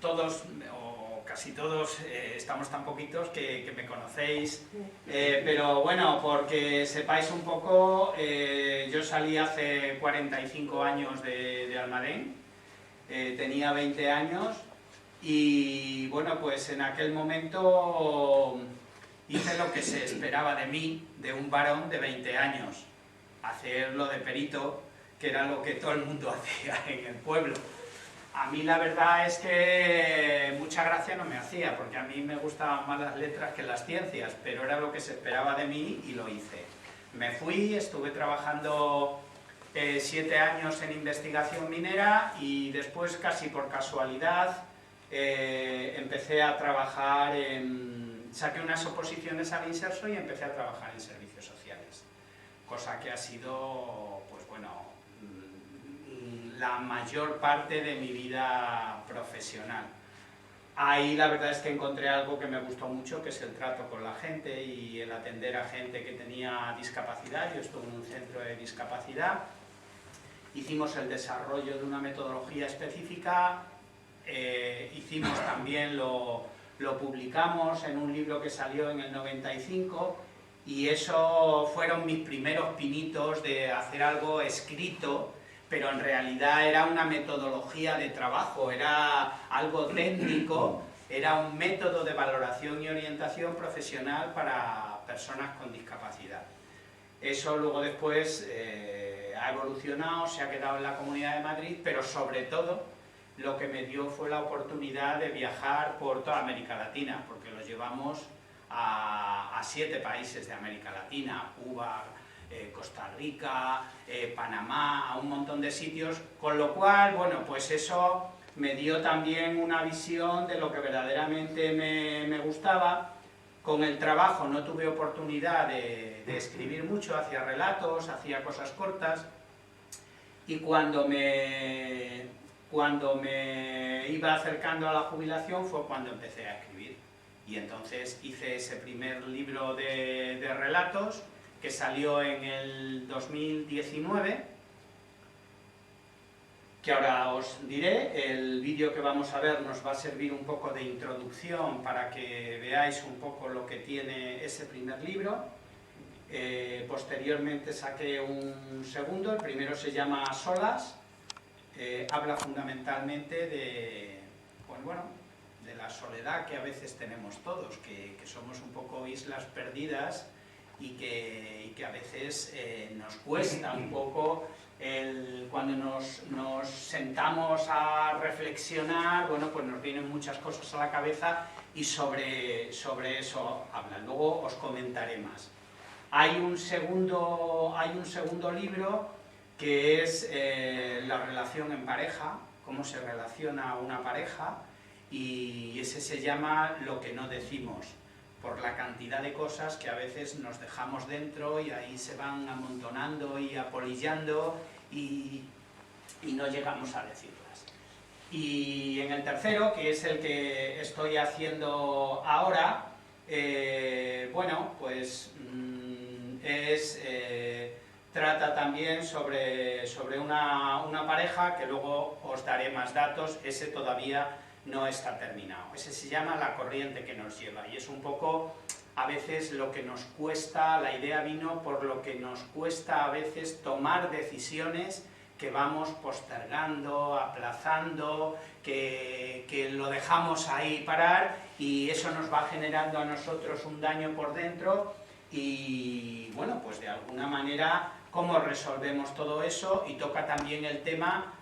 todos, o casi todos, estamos tan poquitos que me conocéis, pero bueno, porque sepáis un poco, yo salí hace 45 años de Almadén, tenía 20 años, y bueno, pues en aquel momento hice lo que se esperaba de mí, de un varón de 20 años, hacerlo de perito, que era lo que todo el mundo hacía en el pueblo. A mí la verdad es que mucha gracia no me hacía, porque a mí me gustaban más las letras que las ciencias, pero era lo que se esperaba de mí y lo hice. Me fui, estuve trabajando 7 años en investigación minera y después, casi por casualidad, empecé a trabajar saqué unas oposiciones al Inserso y empecé a trabajar en servicios sociales, cosa que ha sido, pues bueno, la mayor parte de mi vida profesional. Ahí la verdad es que encontré algo que me gustó mucho, que es el trato con la gente y el atender a gente que tenía discapacidad. Yo estuve en un centro de discapacidad, hicimos el desarrollo de una metodología específica, hicimos también lo publicamos en un libro que salió en el 95, y eso fueron mis primeros pinitos de hacer algo escrito, pero en realidad era una metodología de trabajo, era algo técnico, era un método de valoración y orientación profesional para personas con discapacidad. Eso luego después ha evolucionado, se ha quedado en la Comunidad de Madrid, pero sobre todo lo que me dio fue la oportunidad de viajar por toda América Latina, porque lo llevamos a 7 países de América Latina, Cuba, Costa Rica, Panamá, a un montón de sitios, con lo cual, bueno, pues eso me dio también una visión de lo que verdaderamente me gustaba. Con el trabajo no tuve oportunidad de escribir mucho, hacía relatos, hacía cosas cortas, y cuando me iba acercando a la jubilación fue cuando empecé a escribir. Y entonces hice ese primer libro de relatos, que salió en el 2019, que ahora os diré. El vídeo que vamos a ver nos va a servir un poco de introducción para que veáis un poco lo que tiene ese primer libro. Posteriormente saqué un segundo, el primero se llama A Solas, habla fundamentalmente de, pues bueno, de la soledad que a veces tenemos todos, que somos un poco islas perdidas, y que a veces nos cuesta un poco cuando nos sentamos a reflexionar, bueno, pues nos vienen muchas cosas a la cabeza, y sobre eso hablan. Luego os comentaré más. Hay un segundo libro que es la relación en pareja, cómo se relaciona una pareja, y ese se llama Lo que no decimos, por la cantidad de cosas que a veces nos dejamos dentro y ahí se van amontonando y apolillando y no llegamos a decirlas. Y en el tercero, que es el que estoy haciendo ahora, bueno, pues trata también sobre una pareja, que luego os daré más datos. Ese todavía no está terminado. Ese se llama La corriente que nos lleva, y es un poco a veces lo que nos cuesta. La idea vino por lo que nos cuesta a veces tomar decisiones que vamos postergando, aplazando, que lo dejamos ahí parar, y eso nos va generando a nosotros un daño por dentro. Y bueno, pues de alguna manera, ¿cómo resolvemos todo eso? Y toca también el tema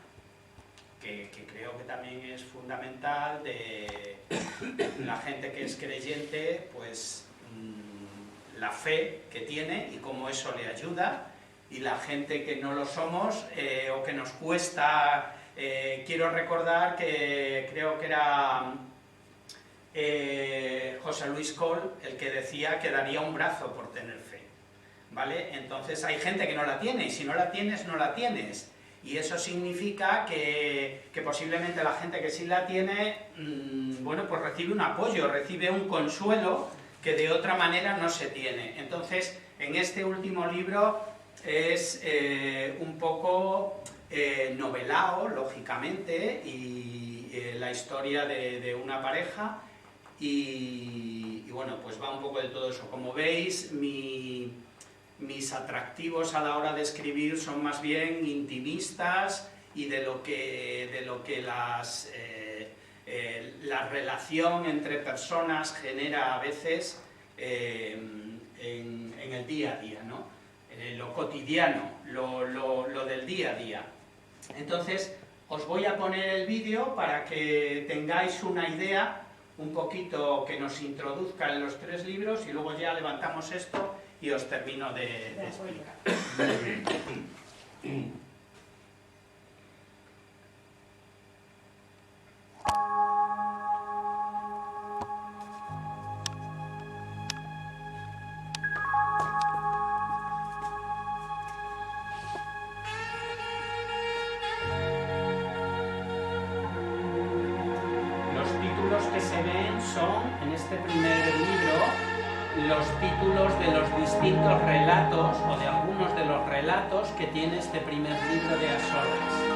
que creo que también es fundamental, de la gente que es creyente, pues la fe que tiene y cómo eso le ayuda, y la gente que no lo somos o que nos cuesta. Quiero recordar que creo que era José Luis Coll el que decía que daría un brazo por tener fe, ¿vale? Entonces hay gente que no la tiene, y si no la tienes, no la tienes. Y eso significa que posiblemente la gente que sí la tiene, bueno, pues recibe un apoyo, recibe un consuelo que de otra manera no se tiene. Entonces, en este último libro es un poco novelado, lógicamente, y la historia de una pareja, y bueno, pues va un poco de todo eso. Como veis, mis atractivos a la hora de escribir son más bien intimistas y de lo que la relación entre personas genera a veces en el día a día, ¿no? Lo cotidiano, lo del día a día. Entonces, os voy a poner el vídeo para que tengáis una idea un poquito que nos introduzca en los 3 libros y luego ya levantamos esto y os termino de explicar. Que se ven son, en este primer libro, los títulos de los distintos relatos o de algunos de los relatos que tiene este primer libro de A Solas.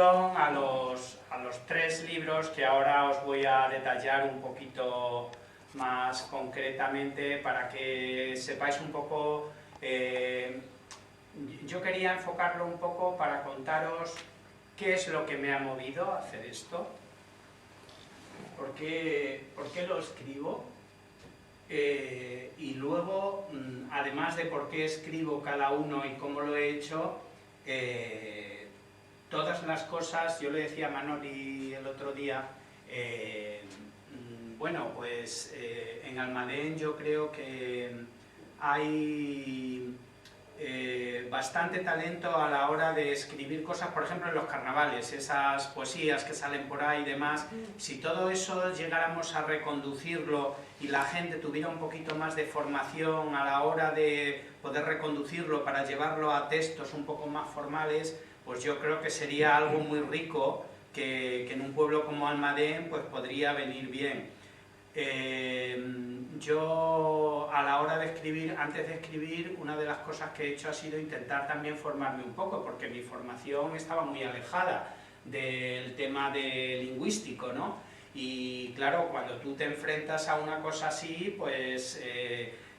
introducción a los 3 libros que ahora os voy a detallar un poquito más concretamente para que sepáis un poco. Yo quería enfocarlo un poco para contaros qué es lo que me ha movido a hacer esto, por qué lo escribo, y luego, además de por qué escribo cada uno y cómo lo he hecho, todas las cosas. Yo le decía a Manoli el otro día, bueno, pues en Almadén yo creo que hay bastante talento a la hora de escribir cosas, por ejemplo en los carnavales, esas poesías que salen por ahí y demás. Si todo eso llegáramos a reconducirlo y la gente tuviera un poquito más de formación a la hora de poder reconducirlo para llevarlo a textos un poco más formales, pues yo creo que sería algo muy rico que en un pueblo como Almadén pues podría venir bien. Yo a la hora de escribir, antes de escribir, una de las cosas que he hecho ha sido intentar también formarme un poco, porque mi formación estaba muy alejada del tema de lingüístico, ¿no? Y claro, cuando tú te enfrentas a una cosa así, pues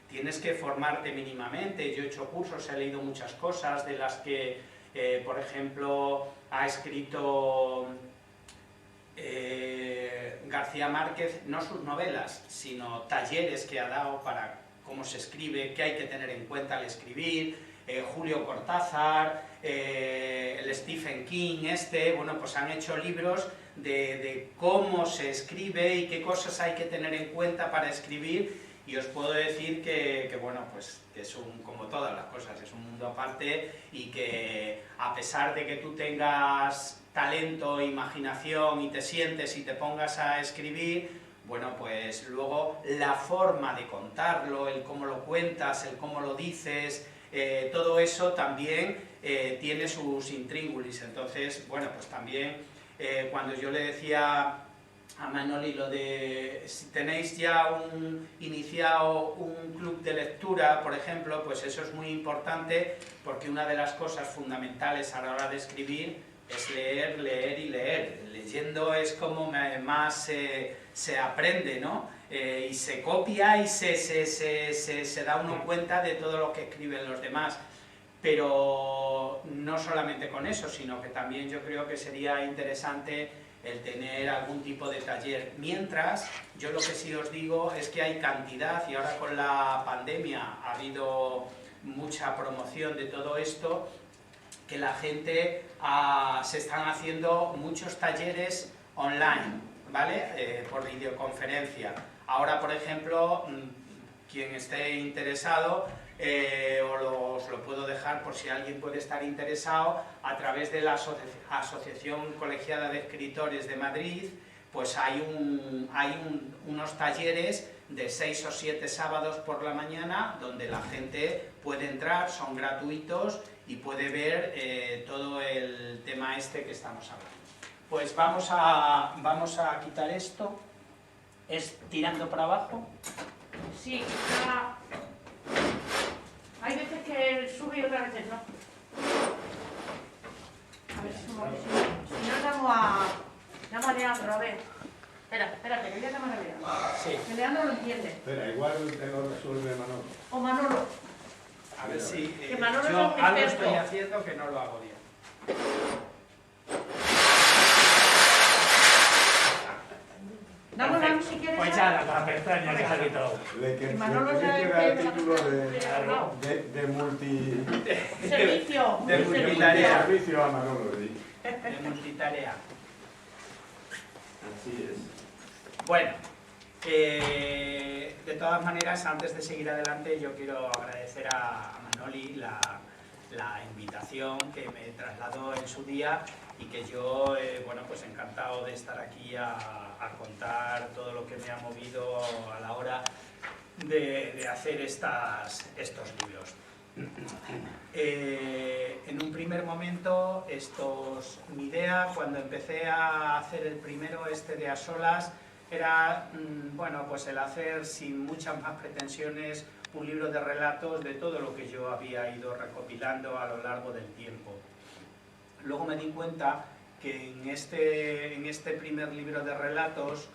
tienes que formarte mínimamente. Yo he hecho cursos, he leído muchas cosas de las que, por ejemplo, ha escrito García Márquez, no sus novelas, sino talleres que ha dado para cómo se escribe, qué hay que tener en cuenta al escribir. Julio Cortázar, el Stephen King, bueno, pues han hecho libros de cómo se escribe y qué cosas hay que tener en cuenta para escribir, y os puedo decir que bueno, pues que es como todas las cosas, es un mundo aparte, y que a pesar de que tú tengas talento, imaginación y te sientes y te pongas a escribir, bueno, pues luego la forma de contarlo, el cómo lo cuentas, el cómo lo dices, todo eso también tiene sus intríngulis. Entonces, bueno, pues también cuando yo le decía a Manoli lo de si tenéis ya iniciado un club de lectura, por ejemplo, pues eso es muy importante, porque una de las cosas fundamentales a la hora de escribir es leer, leer y leer. Leyendo es como más se aprende, ¿no? Y se copia y se da uno cuenta de todo lo que escriben los demás. Pero no solamente con eso, sino que también yo creo que sería interesante el tener algún tipo de taller. Mientras, yo lo que sí os digo es que hay cantidad, y ahora con la pandemia ha habido mucha promoción de todo esto, que la gente se están haciendo muchos talleres online, ¿vale? Por videoconferencia. Ahora, por ejemplo, quien esté interesado, os lo puedo dejar por si alguien puede estar interesado, a través de la Asociación Colegiada de Escritores de Madrid, pues hay unos talleres de 6 o 7 sábados por la mañana, donde la gente puede entrar, son gratuitos, y puede ver todo el tema este que estamos hablando. Pues vamos a quitar esto. ¿Es tirando para abajo? Sí, hay veces que sube y otras veces no. A ver si no llamo a Leandro, a ver. Espérate, que voy a llamar a Leandro. Sí. Que Leandro lo entiende. Espera, igual te lo resuelve Manolo. O Manolo. A ver si Que Manolo yo es un algo experto. estoy haciendo que no lo hago bien. Dame si quieres. Pues ya la pestaña que se ha quitado. Le Manolo le sabe queda el que- título Claro. de multi... Servicio. De de multitarea. servicio a Manolo, sí. De multitarea. Así es. Bueno, de todas maneras, antes de seguir adelante, yo quiero agradecer a Manoli la invitación que me trasladó en su día, y que yo, bueno, pues encantado de estar aquí a contar todo lo que me ha movido a la hora de hacer estos libros. En un primer momento, mi idea cuando empecé a hacer el primero, de A Solas, era, bueno, pues el hacer sin muchas más pretensiones un libro de relatos de todo lo que yo había ido recopilando a lo largo del tiempo. Luego me di cuenta que en este primer libro de relatos,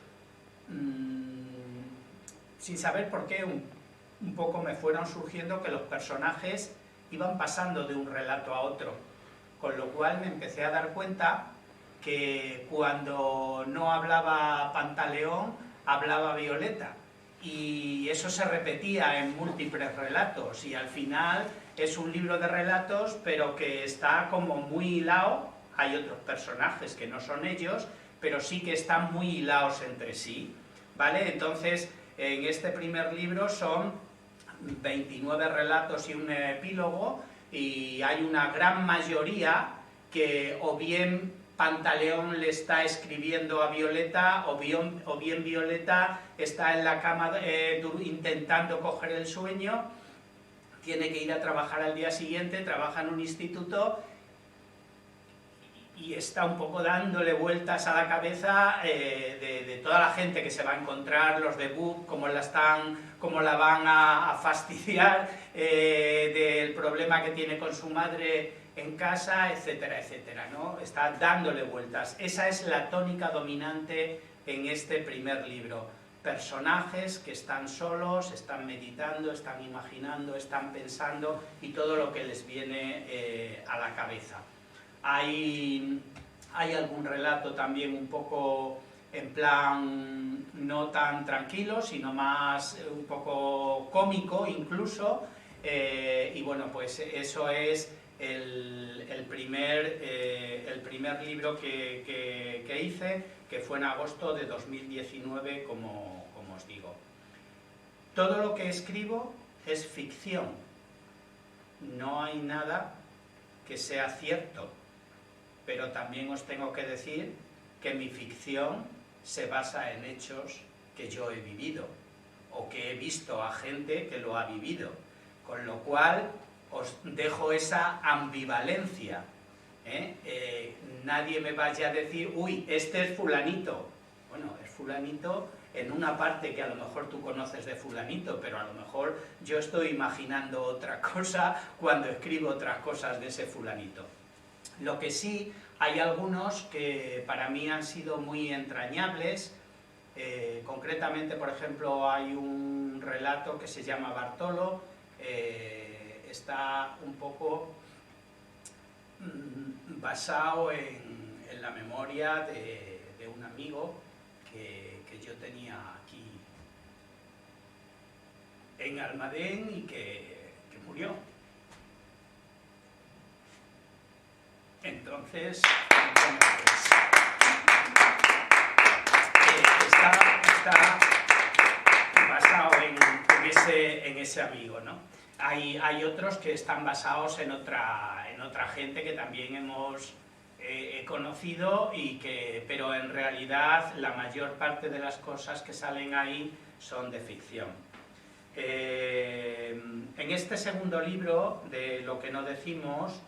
sin saber por qué, un poco me fueron surgiendo que los personajes iban pasando de un relato a otro, con lo cual me empecé a dar cuenta que cuando no hablaba Pantaleón, hablaba Violeta, y eso se repetía en múltiples relatos, y al final es un libro de relatos, pero que está como muy hilado. Hay otros personajes que no son ellos, pero sí que están muy hilados entre sí, ¿vale? Entonces, en este primer libro son 29 relatos y un epílogo, y hay una gran mayoría que o bien Pantaleón le está escribiendo a Violeta, o bien Violeta está en la cama intentando coger el sueño, tiene que ir a trabajar al día siguiente, trabaja en un instituto y está un poco dándole vueltas a la cabeza de toda la gente que se va a encontrar, los de BUP, cómo la van a fastidiar, del problema que tiene con su madre en casa, etcétera, etcétera, ¿no? Está dándole vueltas. Esa es la tónica dominante en este primer libro. Personajes que están solos, están meditando, están imaginando, están pensando, y todo lo que les viene a la cabeza. Hay algún relato también un poco en plan no tan tranquilo, sino más un poco cómico incluso, y bueno, pues eso es el primer libro que hice, que fue en agosto de 2019, como os digo. Todo lo que escribo es ficción, no hay nada que sea cierto, pero también os tengo que decir que mi ficción se basa en hechos que yo he vivido, o que he visto a gente que lo ha vivido, con lo cual os dejo esa ambivalencia, nadie me vaya a decir, uy, este es fulanito. Bueno, es fulanito en una parte que a lo mejor tú conoces de fulanito, pero a lo mejor yo estoy imaginando otra cosa cuando escribo otras cosas de ese fulanito. Lo que sí, hay algunos que para mí han sido muy entrañables. Concretamente, por ejemplo, hay un relato que se llama Bartolo. Está un poco basado en la memoria de un amigo que yo tenía aquí en Almadén y que murió. Entonces, bueno, pues, está basado en ese amigo, ¿no? Hay otros que están basados en otra gente que también hemos conocido, pero en realidad la mayor parte de las cosas que salen ahí son de ficción. En este segundo libro, de Lo que no decimos,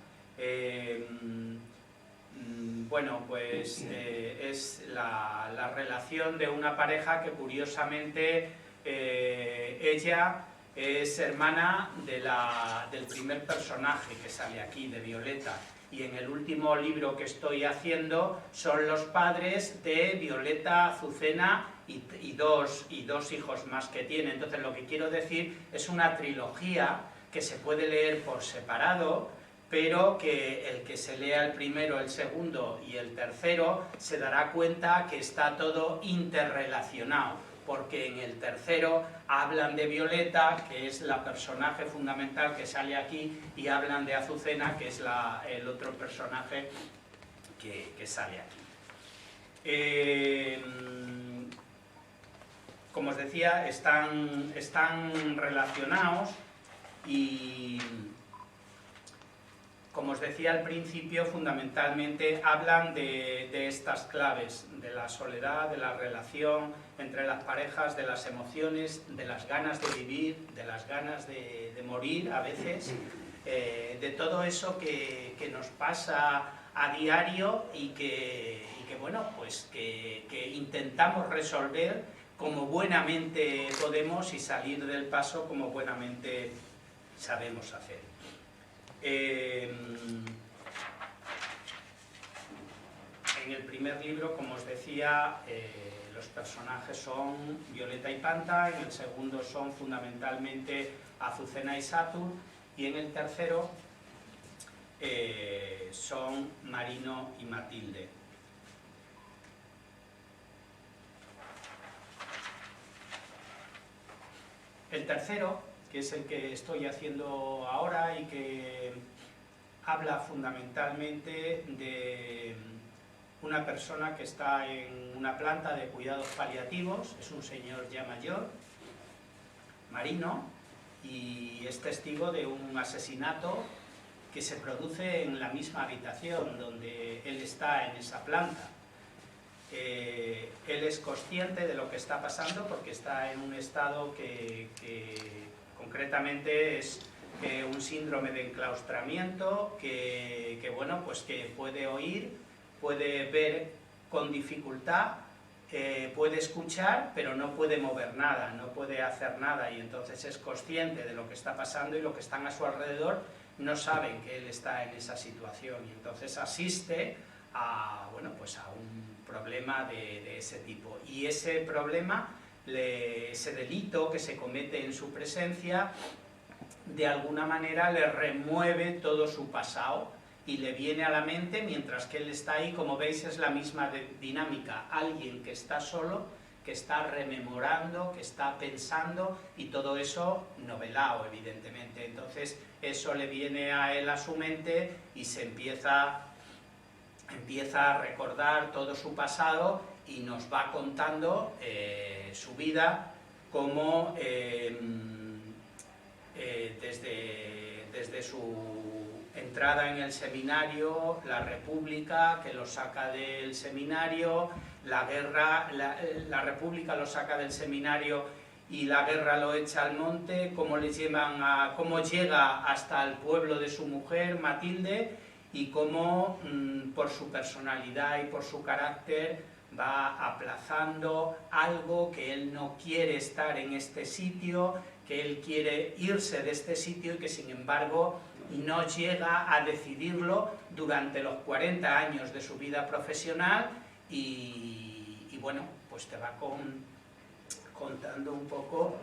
bueno, pues es la relación de una pareja que curiosamente ella es hermana del primer personaje que sale aquí, de Violeta, y en el último libro que estoy haciendo son los padres de Violeta, Azucena y dos hijos más que tiene. Entonces lo que quiero decir es una trilogía que se puede leer por separado, pero que el que se lea el primero, el segundo y el tercero se dará cuenta que está todo interrelacionado, porque en el tercero hablan de Violeta, que es la personaje fundamental que sale aquí, y hablan de Azucena, que es el otro personaje que sale aquí. Como os decía, están relacionados, y como os decía al principio, fundamentalmente hablan de estas claves, de la soledad, de la relación entre las parejas, de las emociones, de las ganas de vivir, de las ganas de morir a veces, de todo eso que nos pasa a diario y que bueno, pues que intentamos resolver como buenamente podemos y salir del paso como buenamente sabemos hacer. En el primer libro, como os decía, los personajes son Violeta y Panta, en el segundo son fundamentalmente Azucena y Satur, y en el tercero son Marino y Matilde. El tercero, que es el que estoy haciendo ahora y que habla fundamentalmente de una persona que está en una planta de cuidados paliativos, es un señor ya mayor, Marino, y es testigo de un asesinato que se produce en la misma habitación donde él está en esa planta. Él es consciente de lo que está pasando porque está en un estado que concretamente es un síndrome de enclaustramiento que bueno, pues que puede oír, puede ver con dificultad, puede escuchar, pero no puede mover nada, no puede hacer nada, y entonces es consciente de lo que está pasando y lo que están a su alrededor no saben que él está en esa situación, y entonces asiste a, bueno, pues a un problema de ese tipo. Y ese problema, ese delito que se comete en su presencia, de alguna manera le remueve todo su pasado y le viene a la mente mientras que él está ahí. Como veis, es la misma dinámica, alguien que está solo, que está rememorando, que está pensando, y todo eso novelado, evidentemente. Entonces eso le viene a él a su mente y se empieza a recordar todo su pasado y nos va contando su vida, como desde su entrada en el seminario, la República que lo saca del seminario, la guerra, la República lo saca del seminario y la guerra lo echa al monte, cómo llega hasta el pueblo de su mujer, Matilde, y cómo por su personalidad y por su carácter va aplazando algo, que él no quiere estar en este sitio, que él quiere irse de este sitio y que sin embargo no llega a decidirlo durante los 40 años de su vida profesional, y bueno, pues te va contando un poco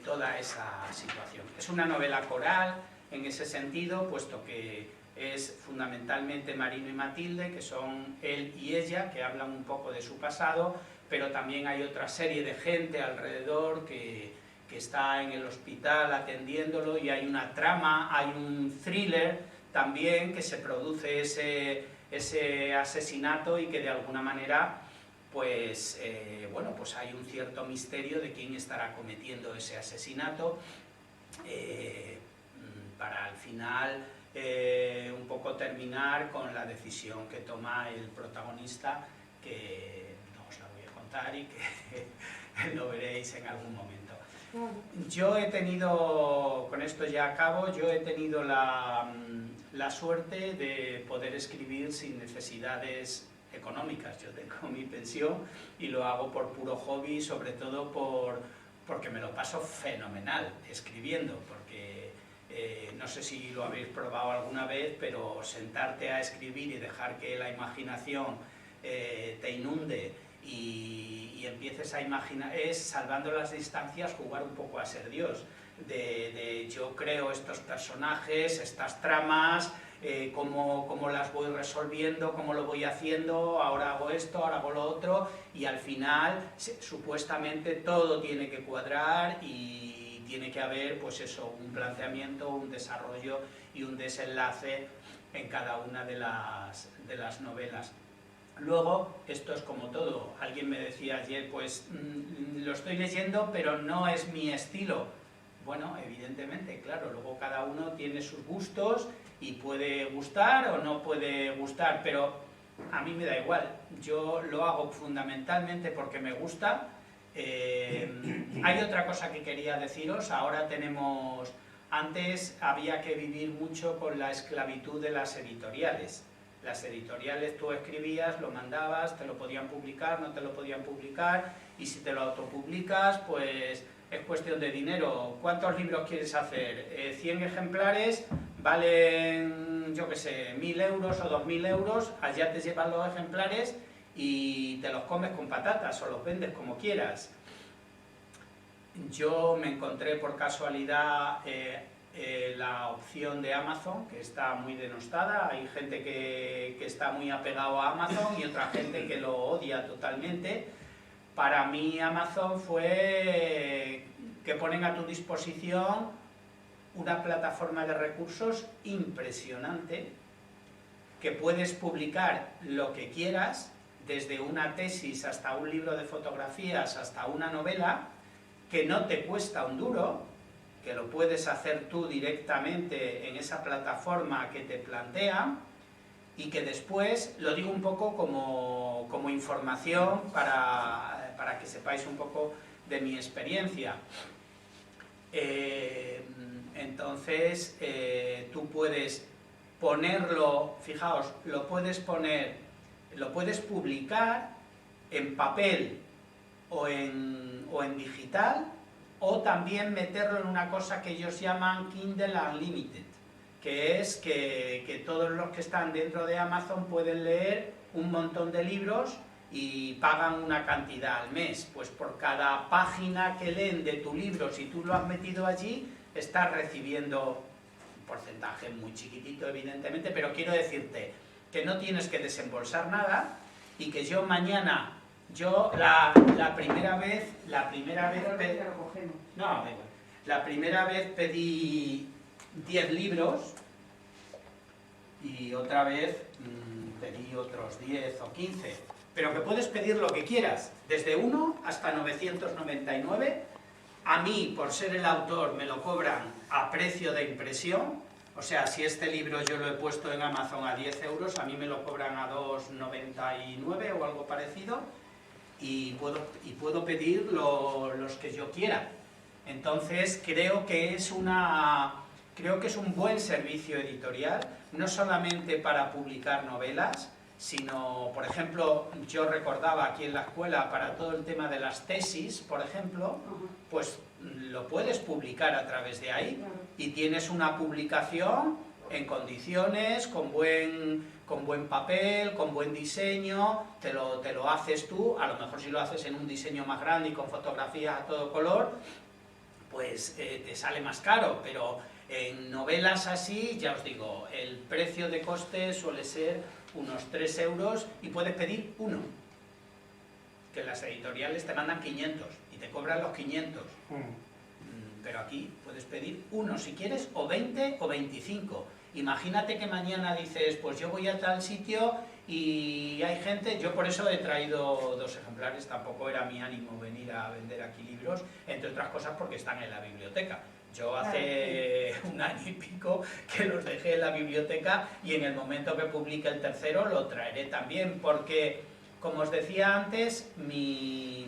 toda esa situación. Es una novela coral en ese sentido, puesto que es fundamentalmente Marino y Matilde, que son él y ella, que hablan un poco de su pasado, pero también hay otra serie de gente alrededor que está en el hospital atendiéndolo, y hay una trama, hay un thriller también, que se produce ese asesinato y que de alguna manera, pues, bueno, pues hay un cierto misterio de quién estará cometiendo ese asesinato, para al final un poco terminar con la decisión que toma el protagonista, que no os la voy a contar y que lo veréis en algún momento. Yo he tenido, con esto ya acabo, yo he tenido la suerte de poder escribir sin necesidades económicas. Yo tengo mi pensión y lo hago por puro hobby, sobre todo porque me lo paso fenomenal escribiendo, porque no sé si lo habéis probado alguna vez, pero sentarte a escribir y dejar que la imaginación te inunde y empieces a imaginar, es, salvando las distancias, jugar un poco a ser Dios, yo creo estos personajes, estas tramas, cómo las voy resolviendo, cómo lo voy haciendo, ahora hago esto, ahora hago lo otro, y al final supuestamente todo tiene que cuadrar y tiene que haber, pues eso, un planteamiento, un desarrollo y un desenlace en cada una de las novelas. Luego, esto es como todo. Alguien me decía ayer, pues lo estoy leyendo, pero no es mi estilo. Bueno, evidentemente, claro, luego cada uno tiene sus gustos y puede gustar o no puede gustar, pero a mí me da igual. Yo lo hago fundamentalmente porque me gusta. Hay otra cosa que quería deciros. Ahora tenemos... Antes había que vivir mucho con la esclavitud de las editoriales. Las editoriales, tú escribías, lo mandabas, te lo podían publicar, no te lo podían publicar, y si te lo autopublicas, pues es cuestión de dinero. ¿Cuántos libros quieres hacer? 100 ejemplares, valen, yo qué sé, 1.000 euros o 2.000 euros, allá te llevan los ejemplares y te los comes con patatas o los vendes como quieras. Yo me encontré por casualidad la opción de Amazon, que está muy denostada. Hay gente que está muy apegado a Amazon y otra gente que lo odia totalmente. Para mí Amazon fue que ponen a tu disposición una plataforma de recursos impresionante, que puedes publicar lo que quieras, desde una tesis hasta un libro de fotografías, hasta una novela, que no te cuesta un duro, que lo puedes hacer tú directamente en esa plataforma que te plantea, y que después, lo digo un poco como información para que sepáis un poco de mi experiencia. Entonces, tú puedes ponerlo, fijaos, lo puedes publicar en papel o en digital, o también meterlo en una cosa que ellos llaman Kindle Unlimited, que es que todos los que están dentro de Amazon pueden leer un montón de libros y pagan una cantidad al mes. Pues por cada página que leen de tu libro, si tú lo has metido allí, estás recibiendo un porcentaje muy chiquitito, evidentemente, pero quiero decirte que no tienes que desembolsar nada, y que yo mañana, la primera vez pedí 10 libros y otra vez pedí otros 10 o 15, pero que puedes pedir lo que quieras, desde 1 hasta 999. A mí, por ser el autor, me lo cobran a precio de impresión, o sea, si este libro yo lo he puesto en Amazon a 10 euros, a mí me lo cobran a 2,99 o algo parecido, y puedo pedir los que yo quiera. Entonces creo que es un buen servicio editorial, no solamente para publicar novelas, sino, por ejemplo, yo recordaba aquí en la escuela, para todo el tema de las tesis, por ejemplo, pues lo puedes publicar a través de ahí, y tienes una publicación en condiciones, con buen papel, con buen diseño, te lo haces tú. A lo mejor si lo haces en un diseño más grande y con fotografías a todo color, pues te sale más caro, pero en novelas así, ya os digo, el precio de coste suele ser unos 3 euros, y puedes pedir uno, que las editoriales te mandan 500 y te cobran los 500. Pero aquí puedes pedir uno si quieres, o 20 o 25. Imagínate que mañana dices, pues yo voy a tal sitio y hay gente, yo por eso he traído 2 ejemplares, tampoco era mi ánimo venir a vender aquí libros, entre otras cosas porque están en la biblioteca. Yo hace un año y pico que los dejé en la biblioteca, y en el momento que publique el tercero lo traeré también, porque, como os decía antes, mis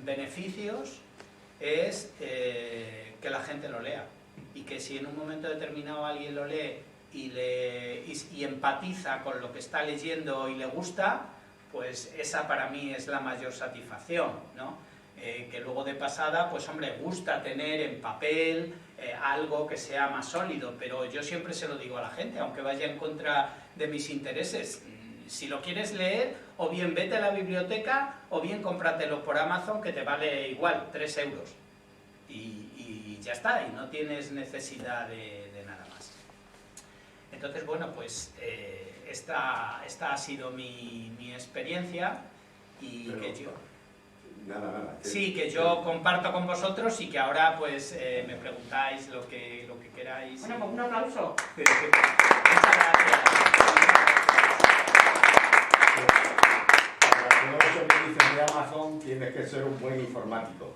beneficios es que la gente lo lea, y que si en un momento determinado alguien lo lee y empatiza con lo que está leyendo y le gusta, pues esa para mí es la mayor satisfacción, ¿no? Que luego de pasada, pues hombre, gusta tener en papel algo que sea más sólido, pero yo siempre se lo digo a la gente, aunque vaya en contra de mis intereses: si lo quieres leer, o bien vete a la biblioteca, o bien cómpratelo por Amazon, que te vale igual, 3 euros. Y ya está, y no tienes necesidad de nada más. Entonces, bueno, pues esta ha sido mi experiencia, y pero, que yo... Nada. Sí, que yo comparto con vosotros, y que ahora pues me preguntáis lo que queráis. Bueno, pues un aplauso. Muchas gracias. Para todo eso que dices de Amazon, tienes que ser un buen informático.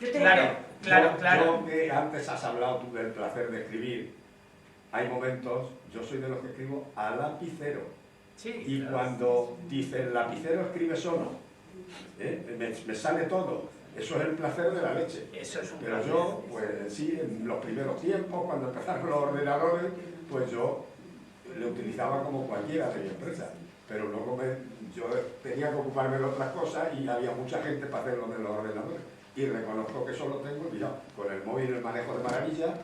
Claro. Yo que antes has hablado tú del placer de escribir, hay momentos, yo soy de los que escribo a lapicero. Sí, Y claro. cuando dice el lapicero escribe solo, me sale todo. Eso es el placer de la leche. Eso es un Pero placer. yo, pues sí, en los primeros tiempos, cuando empezaron los ordenadores, pues yo lo utilizaba como cualquiera de mi empresa. Pero luego yo tenía que ocuparme de otras cosas, y había mucha gente para hacerlo de los ordenadores. y reconozco que eso lo tengo, ya, con el móvil el manejo de maravilla,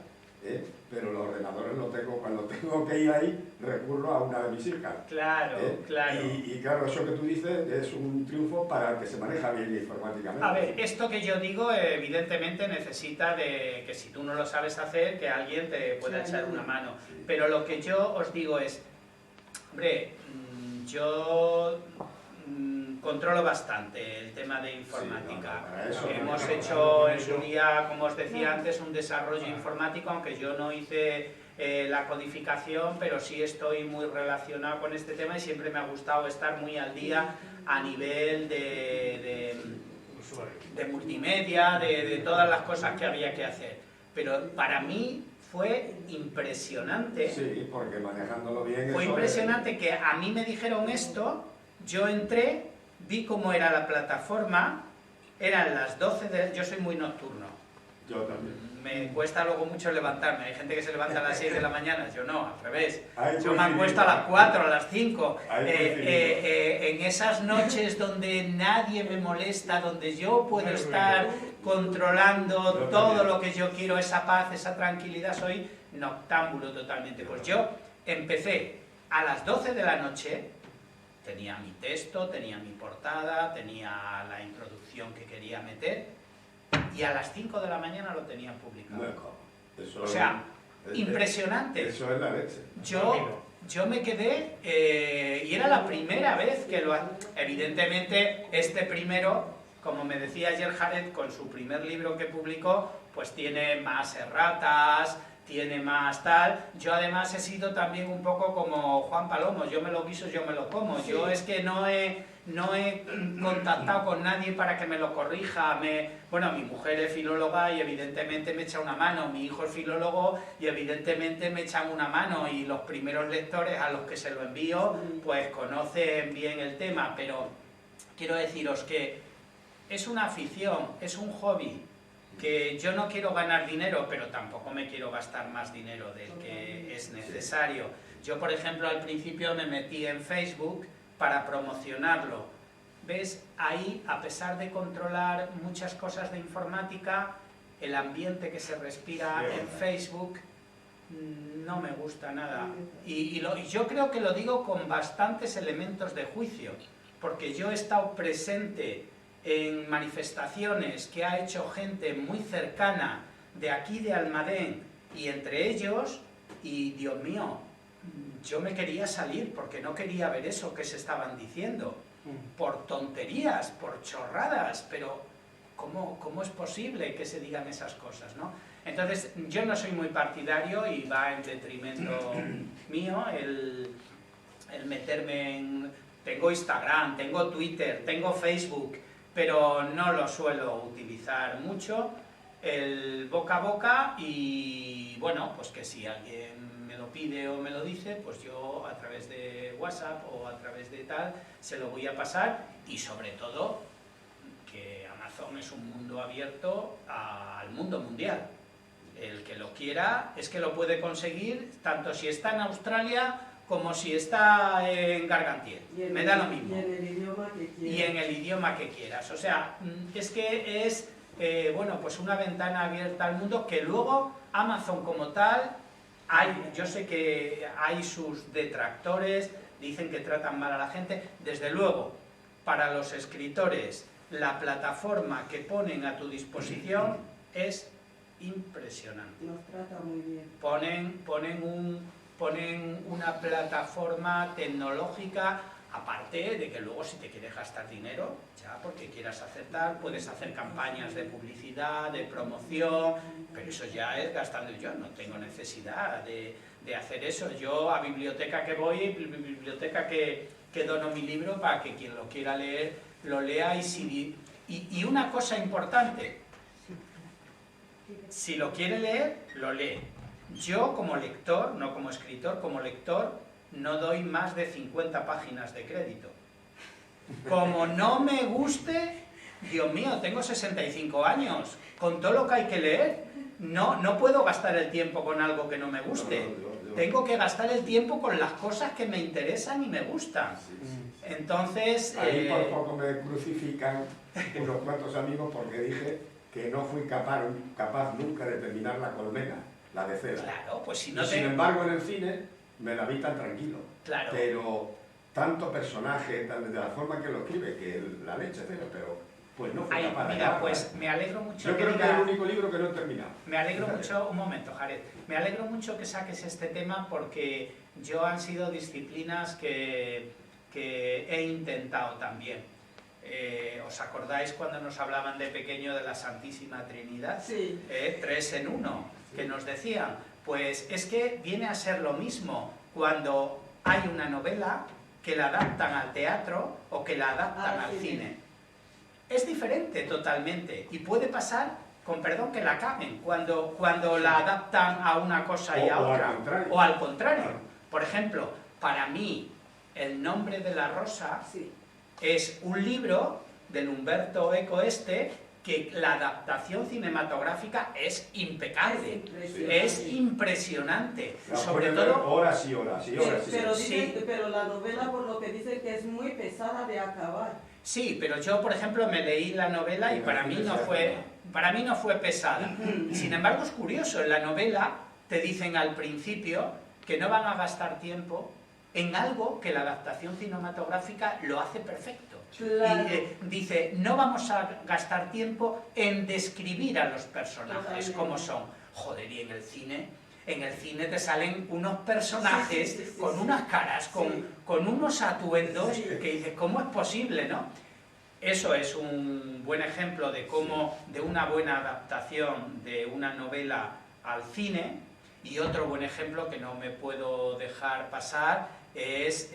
pero los ordenadores lo tengo, cuando tengo que ir ahí, recurro a una de mis hijas. Claro, claro. Y claro, eso que tú dices es un triunfo para el que se maneja bien informáticamente. A ver, esto que yo digo evidentemente necesita de que si tú no lo sabes hacer, que alguien te pueda echar una mano. Sí. Pero lo que yo os digo es, hombre, yo controlo bastante el tema de informática. Sí, para eso, Hemos hecho en su día, como os decía antes, un desarrollo informático, aunque yo no hice la codificación, pero sí estoy muy relacionado con este tema y siempre me ha gustado estar muy al día a nivel de multimedia, de todas las cosas que había que hacer. Pero para mí fue impresionante. Sí, porque manejándolo bien... Fue impresionante que a mí me dijeron esto, yo entré, vi cómo era la plataforma, eran las 12 de... Yo soy muy nocturno. Yo también. Me cuesta luego mucho levantarme. Hay gente que se levanta a las 6 de la mañana, yo no, al revés. Yo me acuesto a las 4, a las 5. En esas noches donde nadie me molesta, donde yo puedo estar controlando todo lo que yo quiero, esa paz, esa tranquilidad, soy noctámbulo totalmente. Pues yo empecé a las 12 de la noche, tenía mi texto, tenía mi portada, tenía la introducción que quería meter, y a las 5 de la mañana lo tenía publicado. Eso O sea, impresionante. Eso es la leche. Yo me quedé, y era la primera vez que lo... Evidentemente, este primero, como me decía ayer Jared, con su primer libro que publicó, pues tiene más erratas, tiene más tal. Yo además he sido también un poco como Juan Palomo, yo me lo guiso, yo me lo como. Sí. Yo es que no he contactado con nadie para que me lo corrija. Bueno, mi mujer es filóloga y evidentemente me echa una mano, mi hijo es filólogo y evidentemente me echan una mano, y los primeros lectores a los que se lo envío pues conocen bien el tema, pero quiero deciros que es una afición, es un hobby, que yo no quiero ganar dinero, pero tampoco me quiero gastar más dinero del que es necesario. Yo, por ejemplo, al principio me metí en Facebook para promocionarlo. ¿Ves? Ahí, a pesar de controlar muchas cosas de informática, el ambiente que se respira en Facebook no me gusta nada. Y yo creo que lo digo con bastantes elementos de juicio, porque yo he estado presente en manifestaciones que ha hecho gente muy cercana de aquí de Almadén, y entre ellos, y Dios mío, yo me quería salir porque no quería ver eso que se estaban diciendo, por tonterías, por chorradas, pero ¿cómo es posible que se digan esas cosas, ¿no? Entonces, yo no soy muy partidario, y va en detrimento mío el meterme en... Tengo Instagram, tengo Twitter, tengo Facebook, pero no lo suelo utilizar mucho, el boca a boca, y bueno, pues que si alguien me lo pide o me lo dice, pues yo a través de WhatsApp o a través de tal, se lo voy a pasar, y sobre todo que Amazon es un mundo abierto al mundo mundial. El que lo quiera es que lo puede conseguir, tanto si está en Australia como si está en Gargantier, me da lo mismo. Y en el idioma que quieras. Y en el idioma que quieras. O sea, es que es, bueno, pues una ventana abierta al mundo, que luego Amazon como tal, yo sé que hay sus detractores, dicen que tratan mal a la gente. Desde luego, para los escritores, la plataforma que ponen a tu disposición es impresionante. Nos trata muy bien. Ponen una plataforma tecnológica, aparte de que luego si te quieres gastar dinero, ya porque quieras hacer tal, puedes hacer campañas de publicidad, de promoción, pero eso ya es gastando. Yo no tengo necesidad de hacer eso. Yo a biblioteca que voy, biblioteca que dono mi libro para que quien lo quiera leer, lo lea. Y una cosa importante, si lo quiere leer, lo lee. Yo como lector, no como escritor, como lector, no doy más de 50 páginas de crédito. Como no me guste, Dios mío, tengo 65 años, con todo lo que hay que leer, no puedo gastar el tiempo con algo que no me guste. Tengo que gastar el tiempo con las cosas que me interesan y me gustan. Entonces... A mí por poco me crucifican unos cuantos amigos porque dije que no fui capaz nunca de terminar La colmena, la de Cela. Claro, pues si no Y sin embargo en el cine me la vi tan tranquilo. Claro. Pero tanto personaje, de la forma que lo escribe, que la leche, pero pues no fui Ay, capaz de mira, acabarla. pues me alegro mucho Yo creo que diga- es el único libro que no he terminado. Me alegro mucho, un momento, Jared, me alegro mucho que saques este tema porque yo han sido disciplinas que he intentado también. ¿Os acordáis cuando nos hablaban de pequeño de la Santísima Trinidad? Sí. 3 en 1, que nos decían. Pues es que viene a ser lo mismo cuando hay una novela que la adaptan al teatro o que la adaptan al cine. Es diferente totalmente y puede pasar, con perdón, que la caguen cuando la adaptan a una cosa y a otra. O al contrario. Por ejemplo, para mí, El nombre de la rosa Sí. es un libro del Humberto Eco que la adaptación cinematográfica es impecable. Es impresionante. La Sobre pueden ver todo... horas y horas y horas. Pero, Sí. pero la novela, por lo que dicen, que es muy pesada de acabar. Sí, pero yo, por ejemplo, me leí la novela y para mí no fue pesada. Sin embargo, es curioso, en la novela te dicen al principio que no van a gastar tiempo en algo que la adaptación cinematográfica lo hace perfecto. Claro. Y dice, no vamos a gastar tiempo en describir a los personajes Totalmente. como son. Joder, y en el cine te salen unos personajes Sí, con sí. unas caras, con unos atuendos Sí. que dices, ¿cómo es posible, no? Eso es un buen ejemplo de cómo, de una buena adaptación de una novela al cine, y otro buen ejemplo que no me puedo dejar pasar es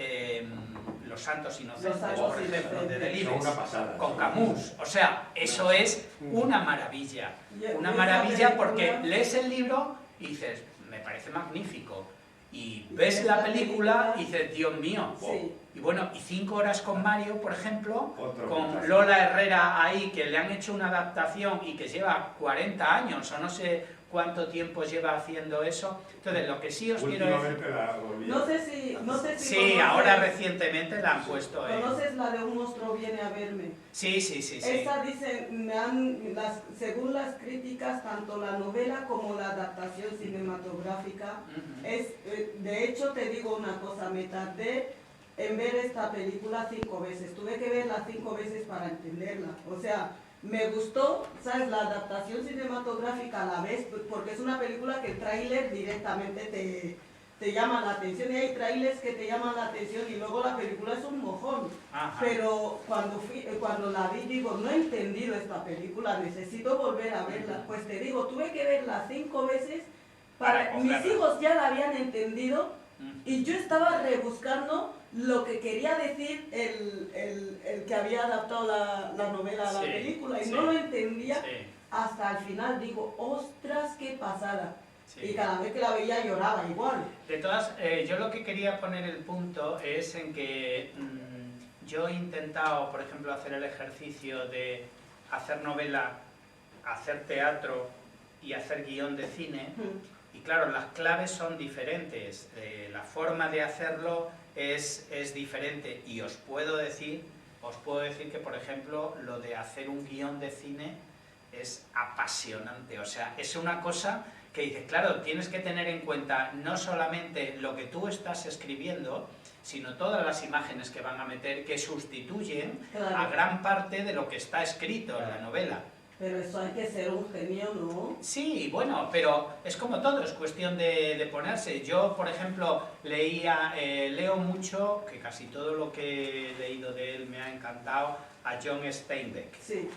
Los Santos Inocentes, Santos por ejemplo, de Inocentes. Delibes, Son una pasada. con Camus. O sea, eso es una maravilla. Una Esa maravilla película- porque lees el libro y dices, me parece magnífico. Y ves la película y dices, Dios mío. Sí. Y bueno, y 5 horas con Mario, por ejemplo, Otro con puntazo. Lola Herrera ahí, que le han hecho una adaptación y que lleva 40 años, o no sé cuánto tiempo lleva haciendo eso. Entonces, lo que sí os quiero decir... Últimamente la volví. No sé si Sí, conoces- ahora recientemente la han puesto en... ¿Conoces la de Un monstruo viene a verme? Sí. Esa dicen, según las críticas, tanto la novela como la adaptación cinematográfica, Ujú. de hecho te digo una cosa, me tardé en ver esta película 5 veces, tuve que verla 5 veces para entenderla, o sea, me gustó, ¿sabes? La adaptación cinematográfica a la vez, porque es una película que el tráiler directamente te llama la atención, y hay trailers que te llaman la atención y luego la película es un mojón. Ajá. Pero cuando la vi, digo, no he entendido esta película, necesito volver a verla. Pues te digo, tuve que verla 5 veces, Para mis cogerla. hijos ya la habían entendido Ujú. y yo estaba rebuscando lo que quería decir el que había adaptado la novela a la Sí, película y sí. no lo entendía Sí, hasta el final. Digo, ostras, qué pasada. sí. Y cada vez que la veía lloraba igual. De todas, yo lo que quería poner el punto es en que yo he intentado, por ejemplo, hacer el ejercicio de hacer novela, hacer teatro y hacer guión de cine, y claro, las claves son diferentes, la forma de hacerlo es diferente, y os puedo decir que, por ejemplo, lo de hacer un guión de cine es apasionante, o sea, es una cosa que dices, claro, tienes que tener en cuenta no solamente lo que tú estás escribiendo, sino todas las imágenes que van a meter, que sustituyen Claro. a gran parte de lo que está escrito en la novela. Pero eso hay que ser un genio, ¿no? Sí, bueno, pero es como todo, es cuestión de ponerse. Yo, por ejemplo, leo mucho, que casi todo lo que he leído de él me ha encantado, a John Steinbeck. Sí.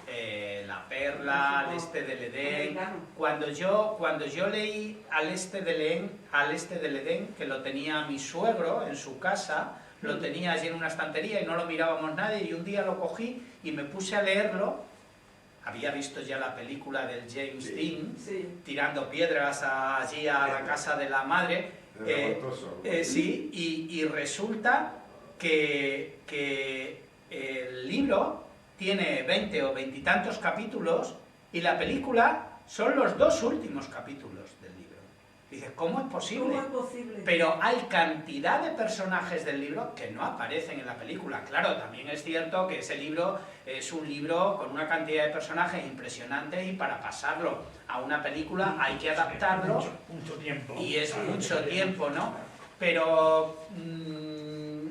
La Perla, Al Este del Edén. Americano. Cuando yo leí Al Este del Edén, que lo tenía mi suegro en su casa, lo tenía allí en una estantería y no lo mirábamos nadie, y un día lo cogí y me puse a leerlo. Había visto ya la película del James Sí. Dean, Sí. tirando piedras allí a la casa de la madre. Revoltoso. Sí, y resulta que el libro tiene 20 o 20 y tantos capítulos y la película son los 2 últimos capítulos del libro. Dices, ¿cómo es posible? ¿Cómo es posible? Pero hay cantidad de personajes del libro que no aparecen en la película. Claro, también es cierto que ese libro es un libro con una cantidad de personajes impresionantes y para pasarlo a una película hay que adaptarlo. Mucho tiempo. Y es mucho tiempo, ¿no? Pero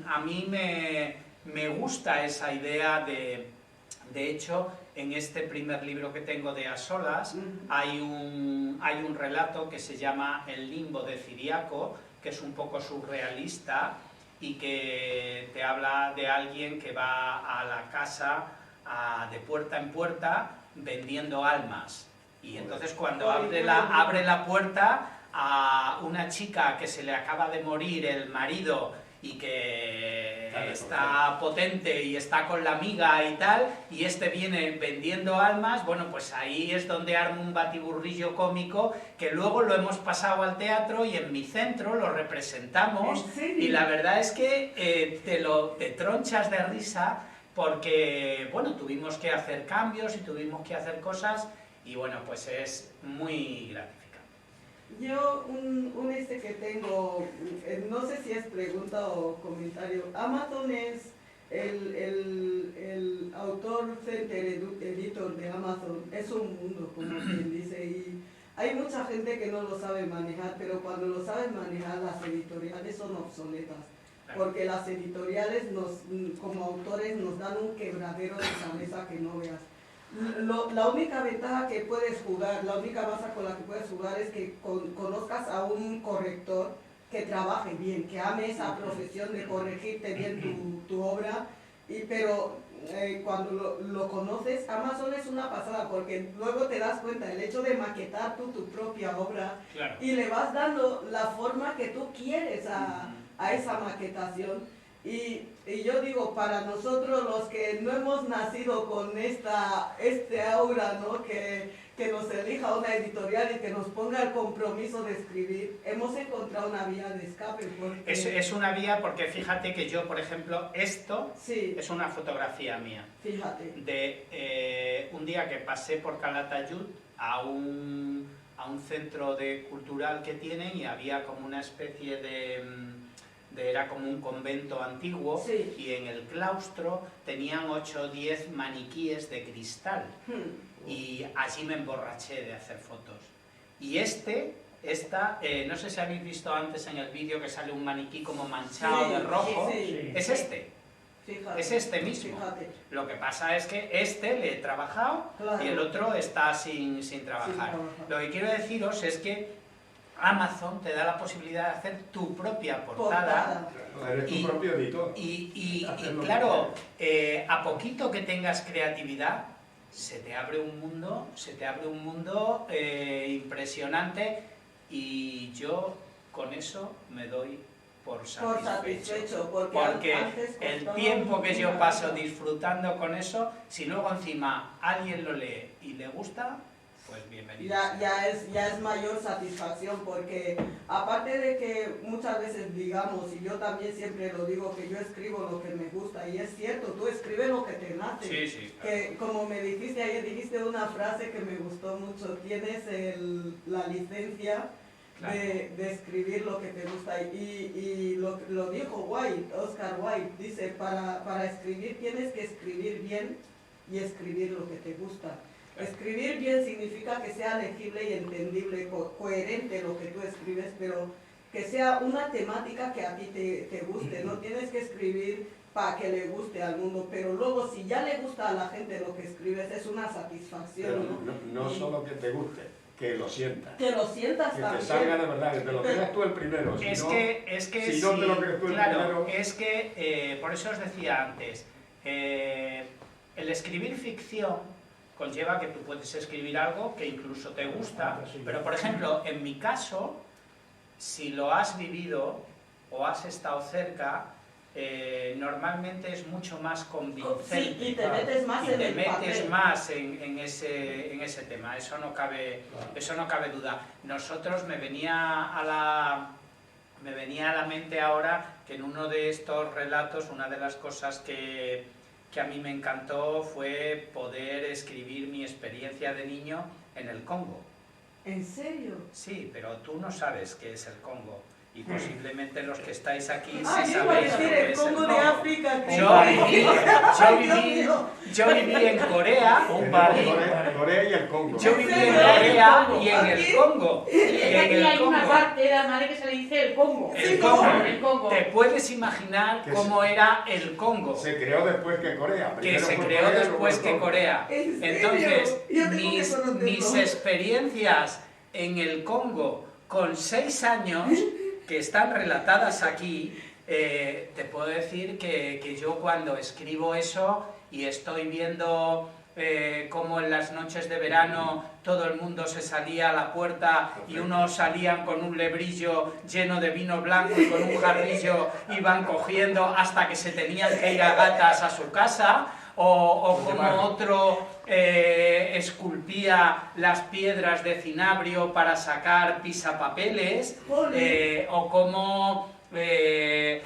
a mí me gusta esa idea de hecho, en este primer libro que tengo de A Solas hay un relato que se llama El limbo de Ciriaco, que es un poco surrealista y que te habla de alguien que va a la casa de puerta en puerta vendiendo almas. Y entonces cuando abre la puerta a una chica que se le acaba de morir el marido y que está potente y está con la amiga y tal, y este viene vendiendo almas, bueno, pues ahí es donde arma un batiburrillo cómico que luego lo hemos pasado al teatro y en mi centro lo representamos. Y la verdad es que te tronchas de risa porque, bueno, tuvimos que hacer cambios y tuvimos que hacer cosas y, bueno, pues es muy gratificante. Yo, un que tengo, no sé si es pregunta o comentario. Amazon es el autor center editor de Amazon, es un mundo, como quien dice, y hay mucha gente que no lo sabe manejar, pero cuando lo saben manejar, las editoriales son obsoletas, porque las editoriales como autores nos dan un quebradero de cabeza que no veas. La única ventaja que puedes jugar, la única base con la que puedes jugar es que conozcas a un corrector que trabaje bien, que ame esa profesión de corregirte bien tu obra, pero cuando lo conoces, Amazon es una pasada porque luego te das cuenta el hecho de maquetar tu propia obra, claro, y le vas dando la forma que tú quieres a esa maquetación. Y yo digo, para nosotros los que no hemos nacido con este aura, ¿no? que nos elija una editorial y que nos ponga el compromiso de escribir, hemos encontrado una vía de escape. Porque... Es una vía porque fíjate que yo, por ejemplo, esto sí, es una fotografía mía. Fíjate. De un día que pasé por Calatayud a un centro cultural que tienen y había como una especie era como un convento antiguo, sí, y en el claustro tenían 8 o 10 maniquíes de cristal y allí me emborraché de hacer fotos. Y no sé si habéis visto antes en el vídeo que sale un maniquí como manchado, sí, de rojo, sí, es este. Fíjate, es este mismo. Fíjate. Lo que pasa es que le he trabajado, claro, y el otro está sin trabajar. Lo que quiero deciros es que Amazon te da la posibilidad de hacer tu propia portada. Eres tu propio editor. Y claro, a poquito que tengas creatividad, se te abre un mundo impresionante y yo con eso me doy por satisfecho. Porque el tiempo que yo paso disfrutando con eso, si luego encima alguien lo lee y le gusta, pues bienvenido. Ya es mayor satisfacción porque aparte de que muchas veces digamos, y yo también siempre lo digo, que yo escribo lo que me gusta, y es cierto, tú escribes lo que te nace. Sí, sí, claro. Que como me dijiste ayer, dijiste una frase que me gustó mucho, tienes la licencia, claro, de escribir lo que te gusta, y lo dijo Oscar Wilde, dice, para escribir tienes que escribir bien y escribir lo que te gusta. Escribir bien significa que sea legible y entendible, coherente lo que tú escribes, pero que sea una temática que a ti te guste. No tienes que escribir para que le guste al mundo, pero luego si ya le gusta a la gente lo que escribes, es una satisfacción. No solo que te guste, que lo sientas. Que lo sientas que también. Que te salga de verdad, que te lo creas tú el primero. Si no te lo crees tú el primero... Es que, por eso os decía antes, el escribir ficción conlleva que tú puedes escribir algo que incluso te gusta, pero por ejemplo, en mi caso, si lo has vivido o has estado cerca, normalmente es mucho más convincente. Sí, y te metes más en el papel. En ese tema, eso no cabe duda. Nosotros me venía a la mente ahora que en uno de estos relatos, una de las cosas que a mí me encantó fue poder escribir mi experiencia de niño en el Congo. ¿En serio? Sí, pero tú no sabes qué es el Congo. Y posiblemente los que estáis aquí sí Ah, yo iba a sabéis lo decir que el es Congo de Congo. África. que- Yo viví en Corea. Corea y el Congo. Yo viví en ¿En Corea serio? y en el Congo. Y Es que en aquí el hay una Congo. parte de la madre que se le dice el Congo. El Congo. El Congo. ¿Te puedes imaginar Que cómo era el Congo? Se creó después que Corea. Que Primero se fue creó Corea, después luego el que Congo. Corea. ¿En serio? Entonces, Yo tengo que conocerlo. mis experiencias en el Congo con 6 años, que están relatadas aquí, te puedo decir que yo cuando escribo eso y estoy viendo cómo en las noches de verano todo el mundo se salía a la puerta y unos salían con un lebrillo lleno de vino blanco y con un jarrillo iban cogiendo hasta que se tenían que ir a gatas a su casa, o como otro esculpía las piedras de cinabrio para sacar pisapapeles, o como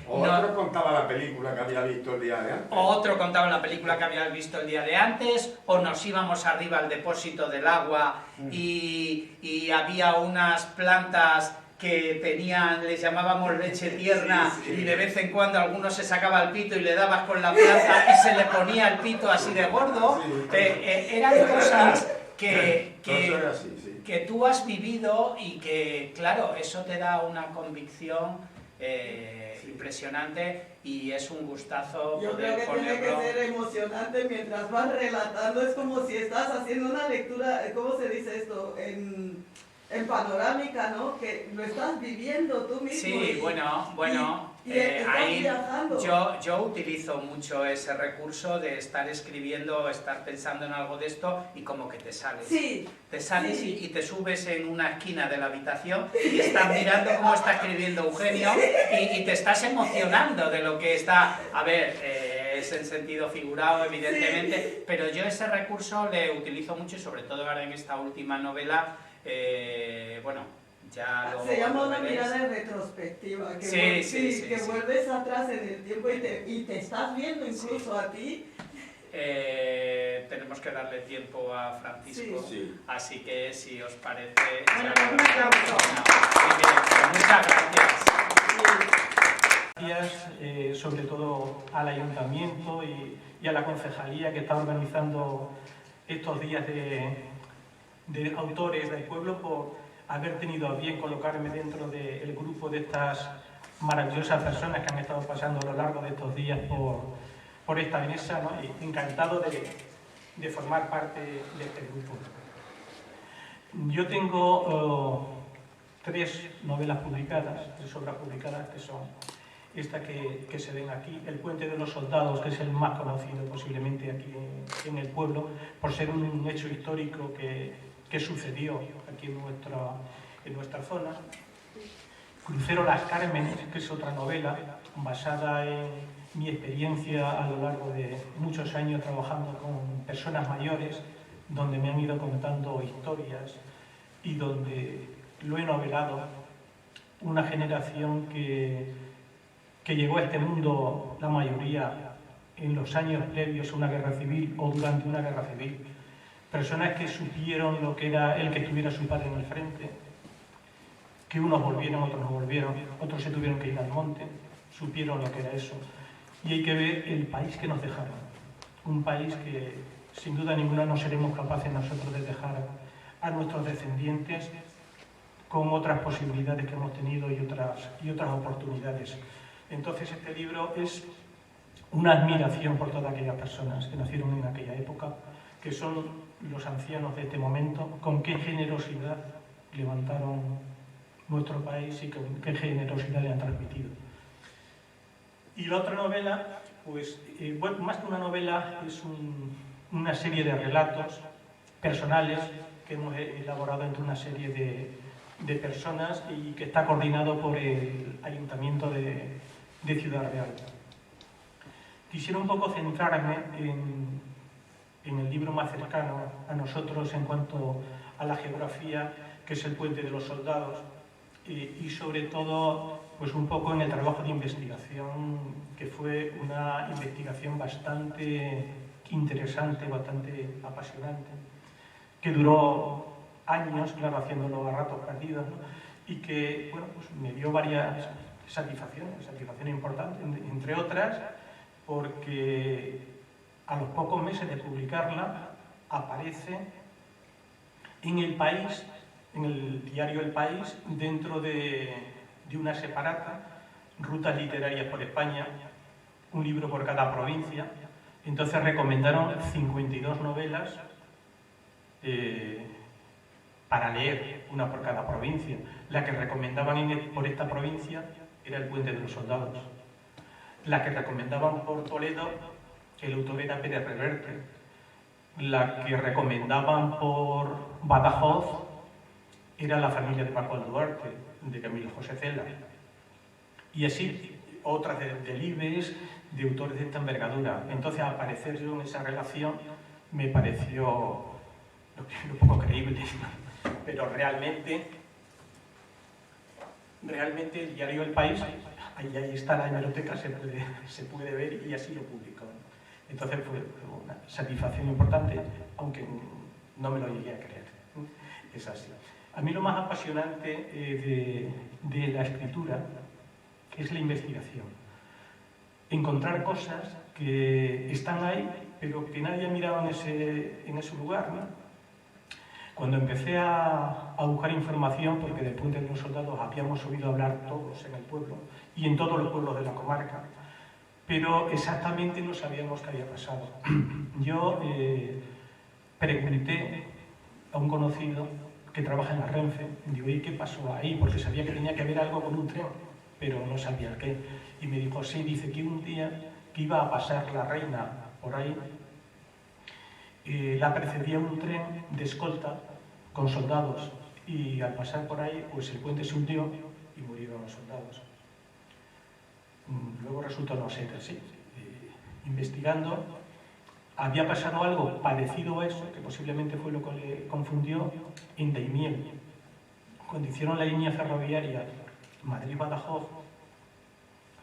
Otro contaba la película que había visto el día de antes. otro contaba la película que habías visto el día de antes, o nos íbamos arriba al depósito del agua y había unas plantas que tenían, les llamábamos leche tierna, y de vez en cuando alguno se sacaba el pito y le dabas con la planta y se le ponía el pito así de gordo. Eran cosas que Todo era así, sí. tú has vivido y que, claro, eso te da una convicción impresionante y es un gustazo Yo creo poder que tiene que ponerlo. ser emocionante mientras vas relatando. Es como si estás haciendo una lectura, ¿cómo se dice esto? En panorámica, ¿no? Que lo estás viviendo tú mismo. Sí, bueno, y estás ahí viajando. yo utilizo mucho ese recurso de estar escribiendo, estar pensando en algo de esto y como que te sales. Sí. Te sales Sí. y te subes en una esquina de la habitación y estás mirando cómo está escribiendo Eugenio y te estás emocionando de lo que está... A ver, es en sentido figurado, evidentemente, pero yo ese recurso le utilizo mucho y sobre todo ahora en esta última novela, bueno, ya lo... Se llama lo una veréis. mirada retrospectiva, que, Sí, que vuelves atrás en el tiempo y te estás viendo incluso a ti. Tenemos que darle tiempo a Francisco, Sí. así que si os parece... Bueno, ya- un aplauso. Muy bien, pues muchas gracias. Gracias sobre todo al ayuntamiento y a la concejalía que está organizando estos días de autores del pueblo por haber tenido a bien colocarme dentro del grupo de estas maravillosas personas que han estado pasando a lo largo de estos días por esta mesa, ¿no? Y encantado de formar parte de este grupo. Yo tengo 3 novelas publicadas, 3 obras publicadas, que son esta que se ven aquí, El puente de los soldados, que es el más conocido posiblemente aquí en el pueblo, por ser un hecho histórico que sucedió aquí en nuestra zona. Crucero Las Cármenes, que es otra novela basada en mi experiencia a lo largo de muchos años trabajando con personas mayores, donde me han ido contando historias y donde lo he novelado. Una generación que llegó a este mundo, la mayoría, en los años previos a una guerra civil o durante una guerra civil. Personas que supieron lo que era el que tuviera a su padre en el frente, que unos volvieron, otros no volvieron, otros se tuvieron que ir al monte, supieron lo que era eso. Y hay que ver el país que nos dejaron. Un país que, sin duda ninguna, no seremos capaces nosotros de dejar a nuestros descendientes con otras posibilidades que hemos tenido y otras oportunidades. Entonces este libro es una admiración por todas aquellas personas que nacieron en aquella época, que son los ancianos de este momento, con qué generosidad levantaron nuestro país y con qué generosidad le han transmitido. Y la otra novela, pues, bueno, más que una novela, es una serie de relatos personales que hemos elaborado entre una serie de personas y que está coordinado por el Ayuntamiento de Ciudad Real. Quisiera un poco centrarme en el libro más cercano a nosotros en cuanto a la geografía, que es El puente de los soldados, y sobre todo pues un poco en el trabajo de investigación, que fue una investigación bastante interesante, bastante apasionante, que duró años, claro, haciéndolo a ratos perdidos, ¿no? Y que, bueno, pues me dio varias satisfacciones importantes, entre otras, porque a los pocos meses de publicarla aparece en El País, en el diario El País, dentro de una separata, Rutas Literarias por España, un libro por cada provincia. Entonces recomendaron 52 novelas para leer, una por cada provincia. La que recomendaban por esta provincia era El Puente de los Soldados. La que recomendaban por Toledo, el autor era Pérez Reverte. La que recomendaban por Badajoz era La familia de Pascual Duarte, de Camilo José Cela. Y así, otras de Delibes, de autores de esta envergadura. Entonces, aparecer yo en esa relación me pareció un poco creíble, ¿no? Pero realmente el diario El País, ahí está la hemeroteca, se puede ver, y así lo publicó, ¿no? Entonces fue una satisfacción importante, aunque no me lo llegué a creer. Es así. A mí lo más apasionante de la escritura es la investigación. Encontrar cosas que están ahí, pero que nadie ha mirado en ese lugar, ¿no? Cuando empecé a buscar información, porque del Puente de los Soldados habíamos oído hablar todos en el pueblo y en todos los pueblos de la comarca, pero exactamente no sabíamos qué había pasado. Yo pregunté a un conocido que trabaja en la Renfe, digo, ¿y qué pasó ahí? Porque sabía que tenía que haber algo con un tren, pero no sabía qué. Y me dijo, sí, dice que un día que iba a pasar la reina por ahí, la precedía un tren de escolta con soldados, y al pasar por ahí, pues el puente se hundió y murieron los soldados. Luego resultó no ser así. Investigando, había pasado algo parecido a eso, que posiblemente fue lo que le confundió, en Daimiel. Cuando hicieron la línea ferroviaria Madrid-Badajoz,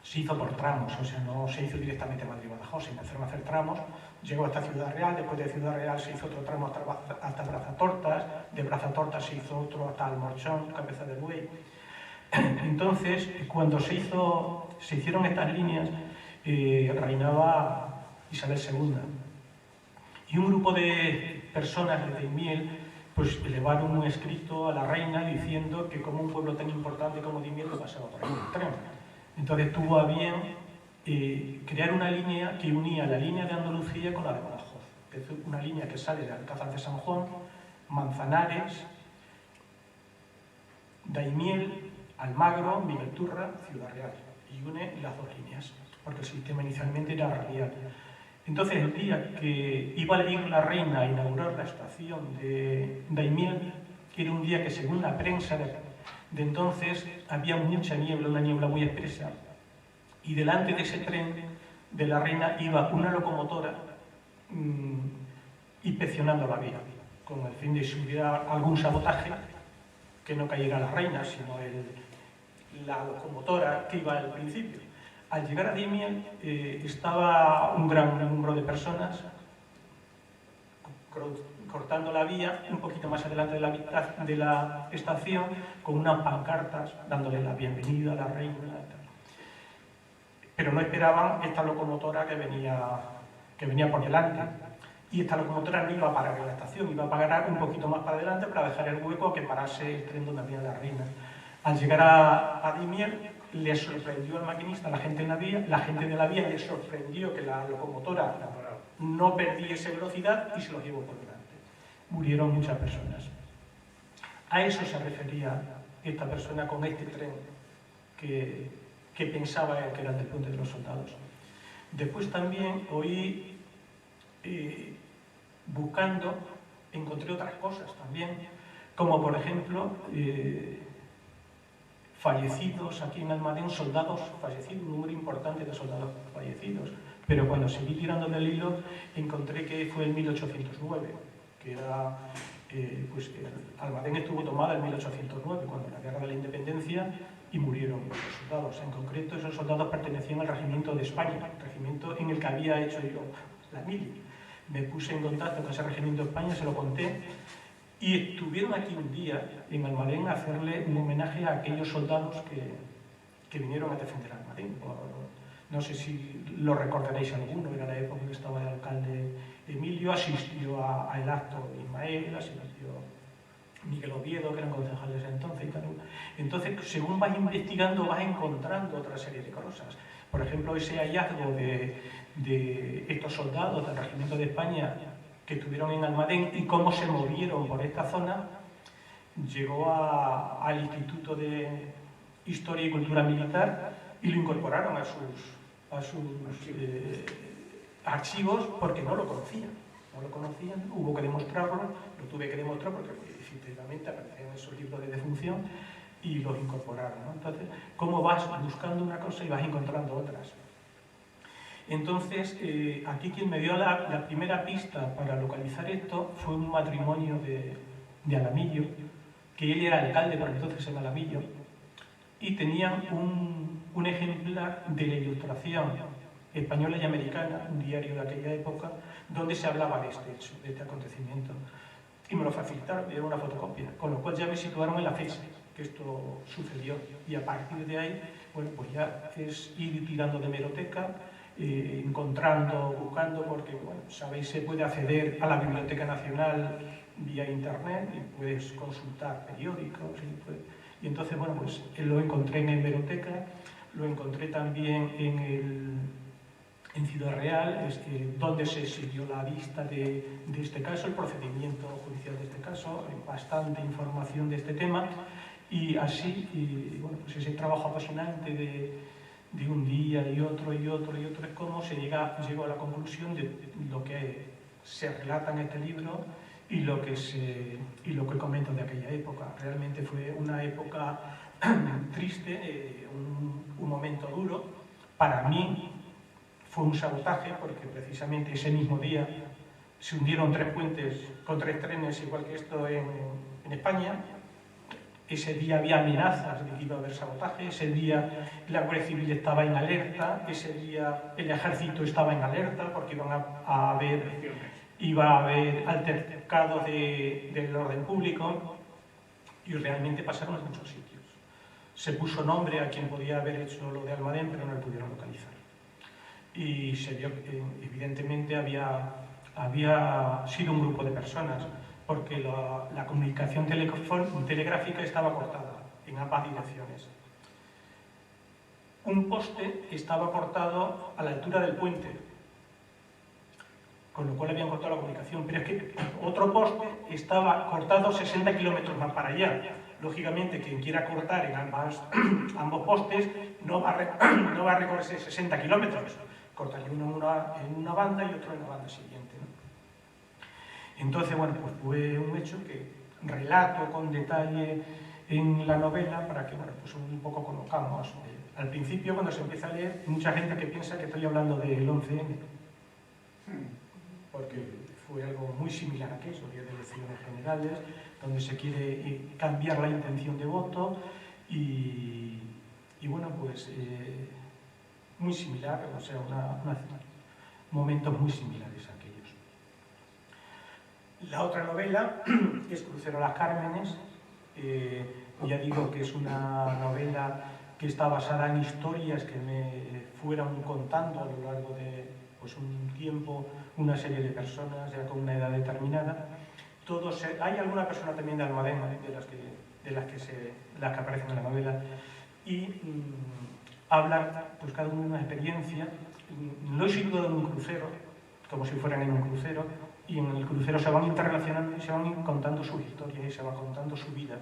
se hizo por tramos, o sea, no se hizo directamente Madrid-Badajoz, sino hacer tramos. Llegó hasta Ciudad Real, después de Ciudad Real se hizo otro tramo hasta Brazatortas, de Brazatortas se hizo otro hasta Almorchón, Cabeza de Buey. Entonces, cuando se hicieron estas líneas, reinaba Isabel II. Y un grupo de personas de Daimiel pues elevaron un escrito a la reina diciendo que como un pueblo tan importante como Daimiel lo pasaba por ahí el tren. Entonces tuvo a bien crear una línea que unía la línea de Andalucía con la de Badajoz. Es una línea que sale de Alcázar de San Juan, Manzanares, Daimiel, Almagro, Miguelturra, Ciudad Real, y une las dos líneas, porque el sistema inicialmente era radial. Entonces, el día que iba a ir la reina a inaugurar la estación de Daimiel, que era un día que según la prensa de entonces había mucha niebla, una niebla muy espesa, y delante de ese tren de la reina iba una locomotora inspeccionando la vía, con el fin de si hubiera algún sabotaje, que no cayera la reina, sino la locomotora que iba al principio. Al llegar a Daimiel estaba un gran número de personas cortando la vía, un poquito más adelante de la estación, con unas pancartas dándole la bienvenida a la reina. Pero no esperaban esta locomotora que venía por delante. Y esta locomotora no iba a parar en la estación, iba a parar un poquito más para adelante para dejar el hueco a que parase el tren donde venía la reina. Al llegar a Daimiel, le sorprendió al maquinista, la gente de la vía le sorprendió que la locomotora no perdiese velocidad y se los llevó por delante. Murieron muchas personas. A eso se refería esta persona con este tren que pensaba que era del Puente de los Soldados. Después también oí, buscando, encontré otras cosas también, como por ejemplo fallecidos aquí en Almadén, soldados fallecidos, un número importante de soldados fallecidos. Pero cuando seguí tirando del hilo, encontré que fue en 1809, que era, pues Almadén estuvo tomada en 1809, cuando la Guerra de la Independencia, y murieron muchos soldados. En concreto, esos soldados pertenecían al Regimiento de España, el regimiento en el que había hecho yo la mili. Me puse en contacto con ese Regimiento de España, se lo conté, y estuvieron aquí un día en Almadén a hacerle un homenaje a aquellos soldados que vinieron a defender Almadén. No sé si lo recordaréis alguno, era la época que estaba el alcalde Emilio, asistió al acto Ismael, asistió Miguel Oviedo, que eran concejales entonces y tal. Entonces, según vas investigando, vas encontrando otra serie de cosas. Por ejemplo, ese hallazgo de estos soldados del Regimiento de España que estuvieron en Almadén y cómo se movieron por esta zona, llegó al Instituto de Historia y Cultura Militar y lo incorporaron a sus archivos porque no lo conocían. No lo conocían, hubo que demostrarlo, lo tuve que demostrar porque efectivamente aparecían esos libros de defunción y los incorporaron, ¿no? Entonces, ¿cómo vas buscando una cosa y vas encontrando otras? Entonces, aquí quien me dio la primera pista para localizar esto fue un matrimonio de Alamillo, que él era alcalde por entonces en Alamillo, y tenían un ejemplar de la Ilustración española y americana, un diario de aquella época, donde se hablaba de este hecho, de este acontecimiento. Y me lo facilitaron, me dieron una fotocopia, con lo cual ya me situaron en la fecha que esto sucedió. Y a partir de ahí, bueno, pues ya es ir tirando de hemeroteca, encontrando, buscando, porque, bueno, sabéis, se puede acceder a la Biblioteca Nacional vía internet y puedes consultar periódicos y entonces, bueno, pues lo encontré en hemeroteca, lo encontré también en Ciudad Real, donde se siguió la vista de este caso, el procedimiento judicial de este caso, bastante información de este tema y así, bueno, pues ese trabajo apasionante de un día y otro y otro y otro, es como se llegó a la conclusión de lo que se relata en este libro y lo que comento de aquella época. Realmente fue una época triste, un momento duro. Para mí fue un sabotaje porque precisamente ese mismo día se hundieron 3 puentes con 3 trenes, igual que esto en España. Ese día había amenazas de que iba a haber sabotaje, ese día la Guardia Civil estaba en alerta, ese día el ejército estaba en alerta porque iba a haber altercados del orden público y realmente pasaron en muchos sitios. Se puso nombre a quien podía haber hecho lo de Almadén, pero no lo pudieron localizar. Y se vio que evidentemente había sido un grupo de personas, porque la comunicación telegráfica estaba cortada en ambas direcciones. Un poste estaba cortado a la altura del puente, con lo cual habían cortado la comunicación, pero es que otro poste estaba cortado 60 kilómetros más para allá. Lógicamente, quien quiera cortar en ambos postes no va a recorrerse 60 kilómetros, cortaría uno en una banda y otro en la banda siguiente, ¿no? Entonces, bueno, pues fue un hecho que relato con detalle en la novela para que, bueno, pues un poco conozcamos. Al principio, cuando se empieza a leer, mucha gente que piensa que estoy hablando del 11M, porque fue algo muy similar a aquello, día de elecciones generales, donde se quiere cambiar la intención de voto y bueno, pues muy similar, o sea, momentos muy similares a aquellos. La otra novela es Crucero Las Cármenes. Ya digo que es una novela que está basada en historias que me fueron contando a lo largo de pues, un tiempo una serie de personas ya con una edad determinada. Hay alguna persona también de Almadén de las que aparecen en la novela y hablan pues, cada uno de una experiencia. Lo he situado en un crucero, como si fueran en un crucero, y en el crucero se van interrelacionando y se van contando sus historias y se va contando su vida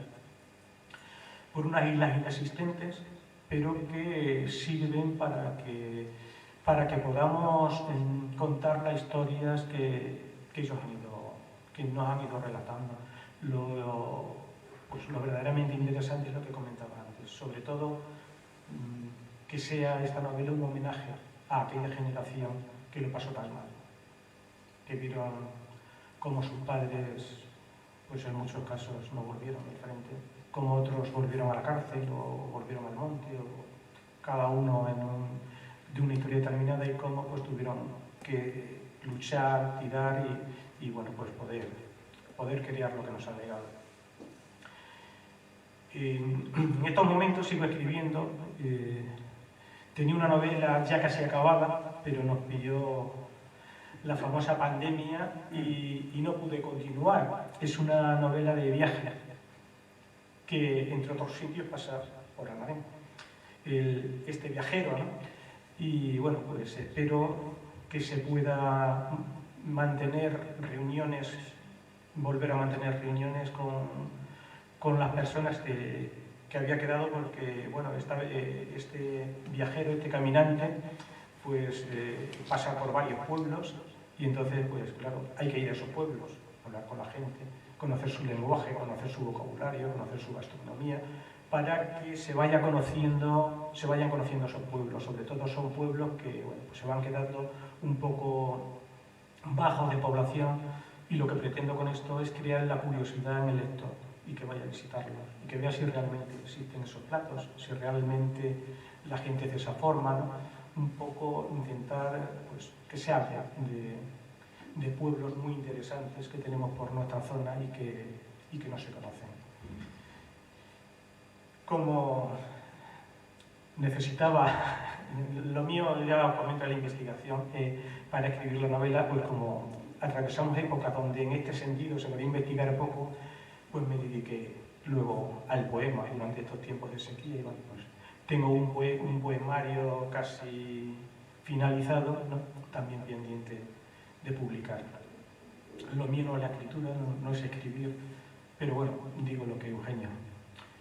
por unas islas inexistentes, pero que sirven para que podamos contar las historias que ellos nos han ido relatando. Lo verdaderamente interesante es lo que comentaba antes, sobre todo que sea esta novela un homenaje a aquella generación que lo pasó tan mal, que vieron cómo sus padres, pues en muchos casos no volvieron al frente, como otros volvieron a la cárcel o volvieron al monte, o cada uno de una historia determinada y cómo pues tuvieron que luchar, tirar y bueno, pues poder poder crear lo que nos ha legado. En estos momentos sigo escribiendo. Tenía una novela ya casi acabada, pero nos pilló la famosa pandemia y no pude continuar. Es una novela de viaje que, entre otros sitios, pasa por Almadén. Este viajero, ¿no? Y bueno, pues espero que se pueda mantener reuniones, volver a mantener reuniones con las personas que había quedado, porque bueno, este viajero, este caminante, pues pasa por varios pueblos y entonces, pues claro, hay que ir a esos pueblos, hablar con la gente, conocer su lenguaje, conocer su vocabulario, conocer su gastronomía, para que se vayan conociendo esos pueblos. Sobre todo son pueblos que bueno, pues se van quedando un poco bajos de población, y lo que pretendo con esto es crear la curiosidad en el lector y que vaya a visitarlos y que vea si realmente existen esos platos, si realmente la gente es de esa forma, ¿no? Un poco intentar pues, que se hable de pueblos muy interesantes que tenemos por nuestra zona y que no se conocen. Como necesitaba, lo mío ya comenta la investigación, para escribir la novela, pues como atravesamos épocas donde en este sentido se podía investigar poco, pues me dediqué luego al poema durante estos tiempos de sequía. Y bueno, pues tengo un poemario casi finalizado, ¿no? También pendiente de publicar. Lo mío no es la escritura, no es escribir, pero bueno, digo lo que Eugenio.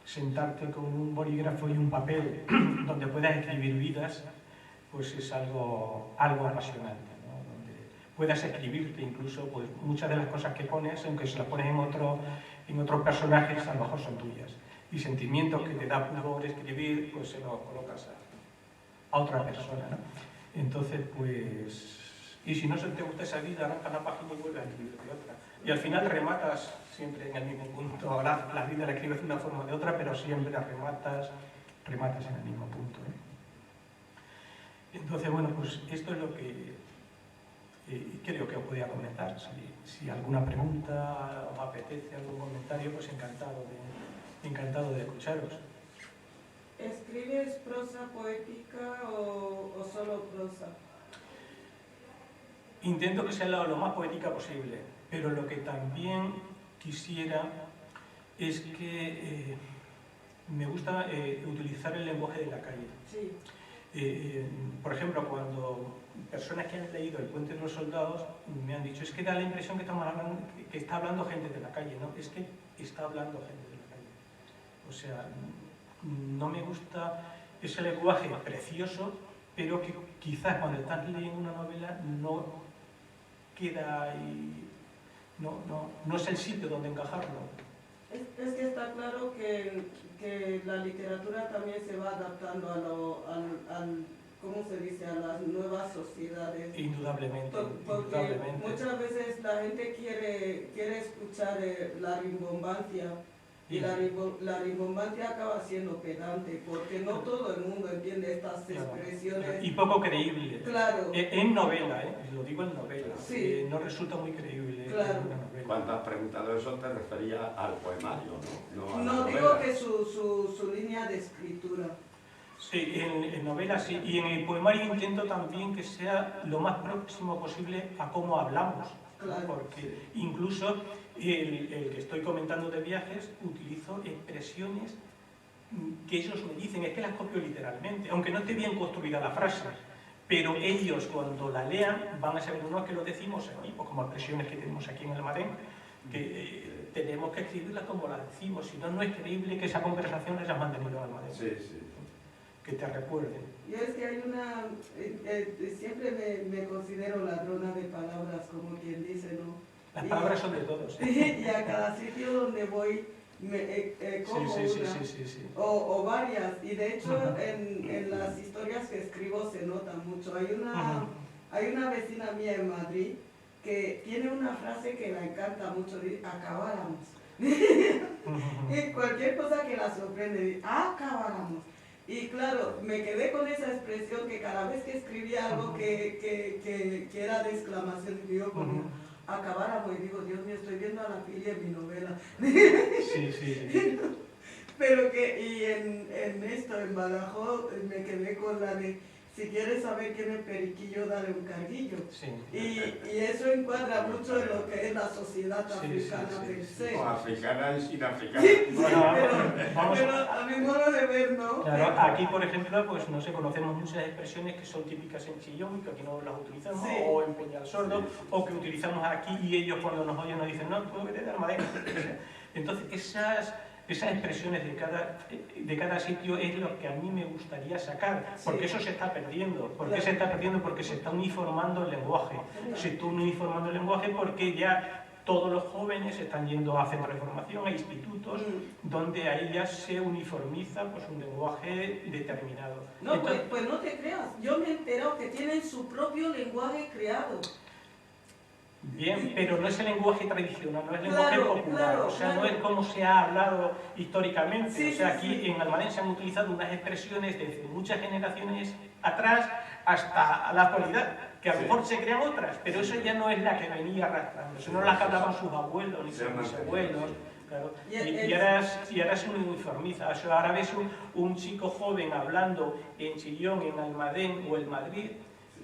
Sentarte con un bolígrafo y un papel donde puedas escribir vidas, pues es algo apasionante, ¿no? Donde puedas escribirte incluso, pues muchas de las cosas que pones, aunque se las pones en otros personajes, a lo mejor son tuyas. Y sentimientos que te da pudor escribir, pues se los colocas a otra persona, ¿no? Entonces, pues... Y si no se te gusta esa vida, arranca la página y vuelve a escribirte otra. Y al final rematas siempre en el mismo punto. La vida la escribes de una forma o de otra, pero siempre rematas en el mismo punto, ¿eh? Entonces, bueno, pues esto es lo que creo que os podía comentar. Si alguna pregunta os apetece, algún comentario, pues encantado de escucharos. ¿Escribes prosa poética o solo prosa? Intento que sea lo más poética posible, pero lo que también quisiera es que me gusta utilizar el lenguaje de la calle. Sí. Por ejemplo, cuando personas que han leído El puente de los soldados me han dicho, es que da la impresión que está hablando gente de la calle, ¿no? Es que está hablando gente de la calle. O sea, no me gusta ese lenguaje precioso, pero que quizás cuando estás leyendo una novela no queda ahí, no es el sitio donde encajarlo. Es que está claro que la literatura también se va adaptando ¿cómo se dice?, a las nuevas sociedades. Indudablemente. Porque indudablemente. muchas veces la gente quiere escuchar la rimbombancia, y la rimbombancia acaba siendo pedante, porque no todo el mundo entiende estas expresiones. Y poco creíble. Claro. En novela, lo digo en novela. Sí. No resulta muy creíble. Claro. En una novela. Cuando has preguntado eso te refería al poemario, ¿no? No, digo que su línea de escritura. Sí, en novela sí. Y en el poemario intento también que sea lo más próximo posible a cómo hablamos. Claro. Porque incluso el que estoy comentando de viajes, utilizo expresiones que ellos me dicen, es que las copio literalmente, aunque no esté bien construida la frase, pero ellos cuando la lean van a saber, uno que lo decimos aquí, pues como expresiones que tenemos aquí en Almadén, que tenemos que escribirlas como las decimos, si no, no es creíble que esa conversación la hayas mantenido en Almadén. Sí, sí. Que te recuerden. Y es que hay una, siempre me considero ladrona de palabras, como quien dice, ¿no? Las palabras son de todos. Y a cada sitio donde voy cojo sí. O varias. Y de hecho en las historias que escribo se nota mucho. Hay una vecina mía en Madrid que tiene una frase que la encanta mucho, dice, acabáramos. Y cualquier cosa que la sorprende, dice, acabáramos. Y claro, me quedé con esa expresión que cada vez que escribía algo que era de exclamación, yo ponía, acabáramos y digo, Dios mío, estoy viendo a la Pili en mi novela. Sí, sí. Pero que, y en esto, en Badajoz, me quedé con la de, si quieres saber quién es Periquillo, dale un carguillo. Sí. Y eso encuadra mucho en lo que es la sociedad africana per se. No, africana y sin africana. Bueno, vamos Pero a mi modo de ver, ¿no? Claro, aquí por ejemplo, pues no sé, conocemos muchas expresiones que son típicas en Chillón y que aquí no las utilizamos, Sí. o en Peñalsordo, o que utilizamos aquí y ellos cuando nos oyen nos dicen, no, tú eres de Almadén. Entonces, esas expresiones de cada sitio es lo que a mí me gustaría sacar, porque eso se está perdiendo. ¿Por qué se está perdiendo? Porque se está uniformando el lenguaje. Se está uniformando el lenguaje porque ya todos los jóvenes están yendo a centros de formación, a institutos, donde ahí ya se uniformiza pues, un lenguaje determinado. No, Entonces, pues no te creas. Yo me he enterado que tienen su propio lenguaje creado. bien, pero no es el lenguaje tradicional, no es el lenguaje Claro, popular, claro, o sea, claro. no es como se ha hablado históricamente. Sí, o sea, sí, aquí sí. en Almadén se han utilizado unas expresiones desde muchas generaciones atrás hasta la actualidad, que a lo mejor se crean otras, pero eso ya no es la que venía arrastrando, eso no es la que hablaban sus abuelos ni sus bisabuelos. Claro. Y ahora se uniformiza. O sea, ahora ves un chico joven hablando en Chillón, en Almadén o en Madrid,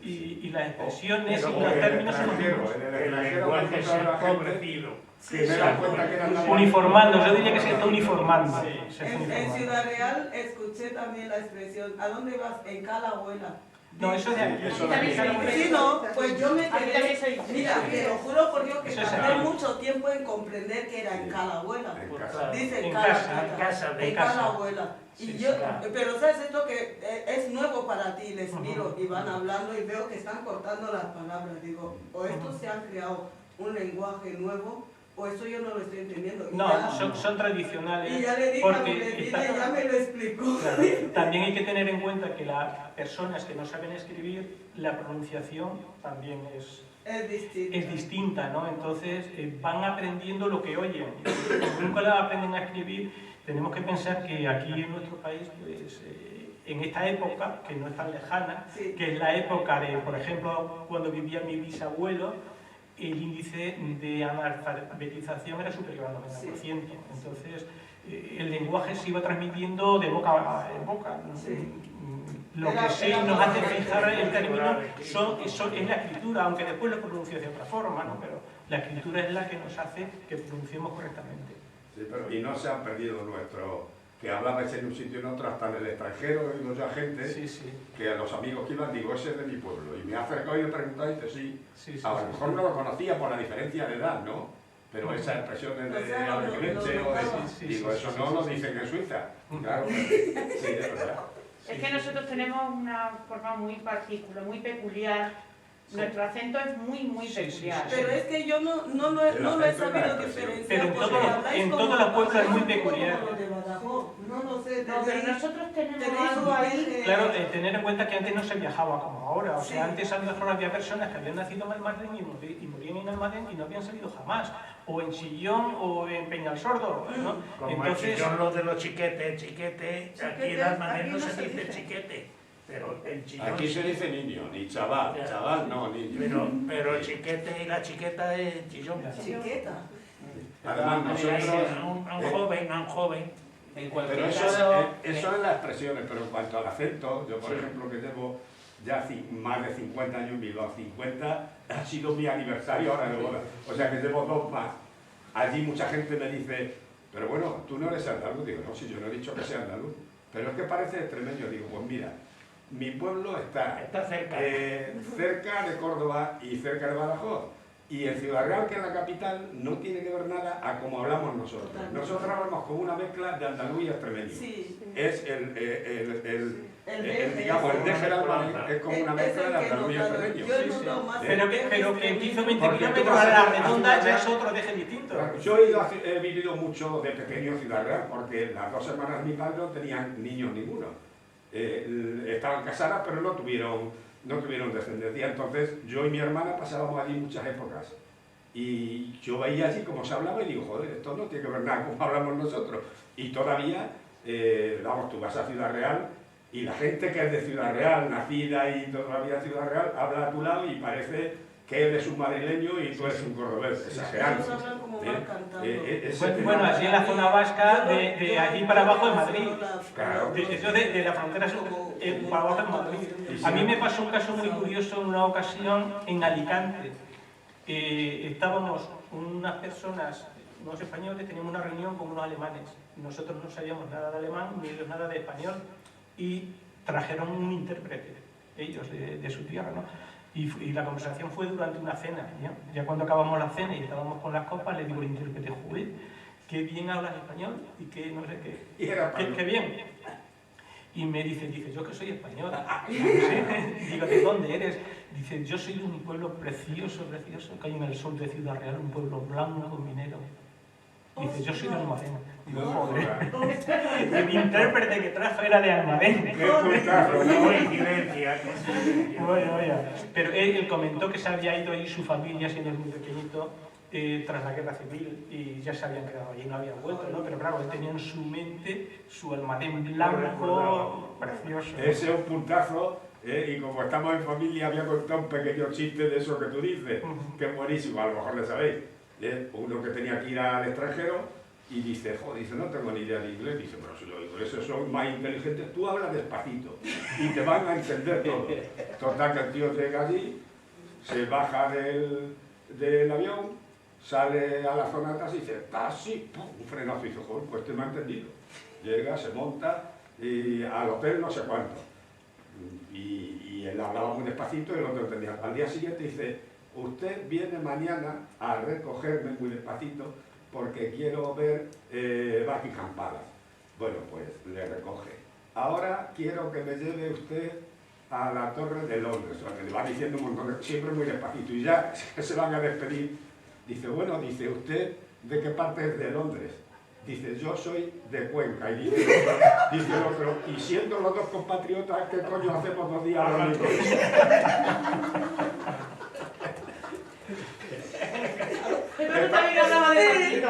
y las expresiones y los términos son los mismos. El lenguaje se ha empobrecido. Que me da cuenta que eran las Uniformando, yo diría que se está uniformando. Se está En uniformando. Ciudad Real escuché también la expresión, ¿a dónde vas? En Cala abuela. No, eso de aquí. Eso de aquí. Sí, no, pues yo me A mí también quedé, se dice. mira, te lo juro por Dios que Eso es tardé aquí. mucho tiempo en comprender que era en Cala abuela. En casa. Dice En Cala, casa, Cala, en casa, en en Cala casa. abuela. Y Sí, yo, sí, claro. pero sabes esto que es nuevo para ti, les miro y van hablando y veo que están cortando las palabras. Digo, o estos se han creado un lenguaje nuevo, o eso yo no lo estoy entendiendo. Y No, ya- son tradicionales. y ya le dije a porque Buletina está- y ya me lo explicó. Claro, también hay que tener en cuenta que las personas que no saben escribir, la pronunciación también es Es distinto. ¿no? Entonces van aprendiendo lo que oyen. Y como nunca la aprenden a escribir, tenemos que pensar que aquí en nuestro país, pues, en esta época, que no es tan lejana, Sí. que es la época de, por ejemplo, cuando vivía mi bisabuelo, el índice de analfabetización era superior al 90%. Entonces, el lenguaje se iba transmitiendo de boca en boca. Sí. Lo que sí nos hace fijar el término es la escritura, aunque después lo pronuncies de otra forma, ¿no? Pero la escritura es la que nos hace que pronunciemos correctamente. Sí, pero y no se han perdido nuestro... Que hablabais en un sitio y en otro, hasta en el extranjero, he oído ya gente Sí, sí. que a los amigos que iban, digo, ese es de mi pueblo. Y me ha acercado y me he preguntado y dice, sí. Sí, sí, A lo sí, mejor sí. no lo conocía por la diferencia de edad, ¿no? Pero esas expresiones O de sea, abre lo leche o de... notaba. Sí, Digo, sí, eso sí, no sí, lo sí, dicen en Suiza. Ujú. Claro, sí, es verdad. Es que nosotros tenemos una forma muy particular, muy peculiar. Nuestro acento es muy Sí, sí, peculiar. sí, Pero es que yo no lo he El acento y la sabido expresión. diferenciar. Pero en porque todos- habláis en como- todos los pueblos es muy habláis un poco peculiar. como los de Badajoz. No lo sé. No, pero nosotros tenemos tenéis algo un ahí. viaje- Claro, tener en cuenta que antes no se viajaba como ahora. O sea, Sí. antes a lo mejor había personas que habían nacido en Almadén y morían en Almadén y no habían salido jamás. O en Chillón o en Peñalsordo, ¿no? Como Entonces, el Chillón, lo de los chiquetes, aquí en Almadén aquí no no se se dice dice. chiquete, pero en Chillón Aquí se sí. dice niño, ni chaval. Ya. Chaval no, niño. Pero el chiquete y la chiqueta es en Chillón. Chiqueta. Además, nosotros... A un joven. En Pero cualquier eso, caso, eso es las expresiones, pero en cuanto al acento, yo por ejemplo que llevo ya más de 50 años en Bilbao, 50 ha sido mi aniversario ahora de boda, o sea que llevo 2 más. Allí mucha gente me dice, pero bueno, tú no eres andaluz, digo, no, si yo no he dicho que sea andaluz, pero es que parece extremeño, digo, pues mira, mi pueblo está cerca. cerca de Córdoba y cerca de Badajoz. Y en Ciudad Real, que es la capital, no tiene que ver nada a como hablamos nosotros. Totalmente. Nosotros hablamos con una mezcla de andaluz y extremeño. Sí. Es digamos, el deje deje del Almadén es como una mezcla de andaluz y extremeño. Yo he Sí, sí. notado más pero que en 15 o 20 Porque kilómetros tú a vas la a redonda Ciudad ya es Real. otro deje distinto. Claro, yo he vivido mucho de pequeño en Ciudad Real, porque las 2 hermanas de mi padre no tenían niños ninguno. Estaban casadas, pero no tuvieron descendencia. Entonces, yo y mi hermana pasábamos allí muchas épocas. Y yo veía así como se hablaba y digo, joder, esto no tiene que ver nada como hablamos nosotros. Y todavía, vamos, tú vas a Ciudad Real y la gente que es de Ciudad Real, nacida y toda la vida en Ciudad Real, habla a tu lado y parece que él es un madrileño y tú eres un cordobés, exagerando. Ellos hablan como van cantando. Bueno, así en la zona vasca, de allí para abajo de Madrid. Claro. De la frontera sur para abajo de Madrid. A mí me pasó un caso muy curioso en una ocasión en Alicante. Estábamos unas personas, unos españoles, teníamos una reunión con unos alemanes. Nosotros no sabíamos nada de alemán ni ellos nada de español y trajeron un intérprete, ellos de su tierra, ¿no? Y la conversación fue durante una cena. Ya cuando acabamos la cena y estábamos con las copas, le digo al intérprete, joder, qué bien hablas español y qué no sé qué, qué bien. Y me dice, yo que soy español. Digo, ¿de dónde eres? Dice, yo soy de un pueblo precioso, precioso, que hay en el sur de Ciudad Real, un pueblo blanco, minero. Dice, yo soy de Almadén. Digo, joder. El intérprete que trajo era de Almadén. Coincidencia. Bueno. Pero él comentó que se había ido ahí su familia, siendo muy pequeñito, tras la guerra civil, y ya se habían quedado allí, no habían vuelto, ¿no? Pero claro, él tenía en su mente su Almadén blanco, precioso. Ese es un puntazo, y como estamos en familia, había contado un pequeño chiste de eso que tú dices, que es buenísimo, a lo mejor le sabéis. Uno que tenía que ir al extranjero y dice, joder, dice, no tengo ni idea de inglés. Dice, pero si los ingleses son más inteligentes, tú hablas despacito y te van a entender todo. Total, que el tío llega allí, se baja del avión, sale a la zona de taxi y dice, taxi, ¡pum! Un frenazo y dice, joder, pues te me ha entendido. Llega, se monta y al hotel no sé cuánto. Y él hablaba muy despacito y el otro entendía. Al día siguiente dice, usted viene mañana a recogerme muy despacito porque quiero ver Buckingham Palace. Bueno, pues le recoge. Ahora quiero que me lleve usted a la Torre de Londres. O sea, que le va diciendo un montón, siempre muy despacito. Y ya se van a despedir. Dice, bueno, dice, ¿usted de qué parte es de Londres? Dice, yo soy de Cuenca. Y dice el otro, y siendo los dos compatriotas, ¿qué coño hacemos 2 días a los Pero también hablaba de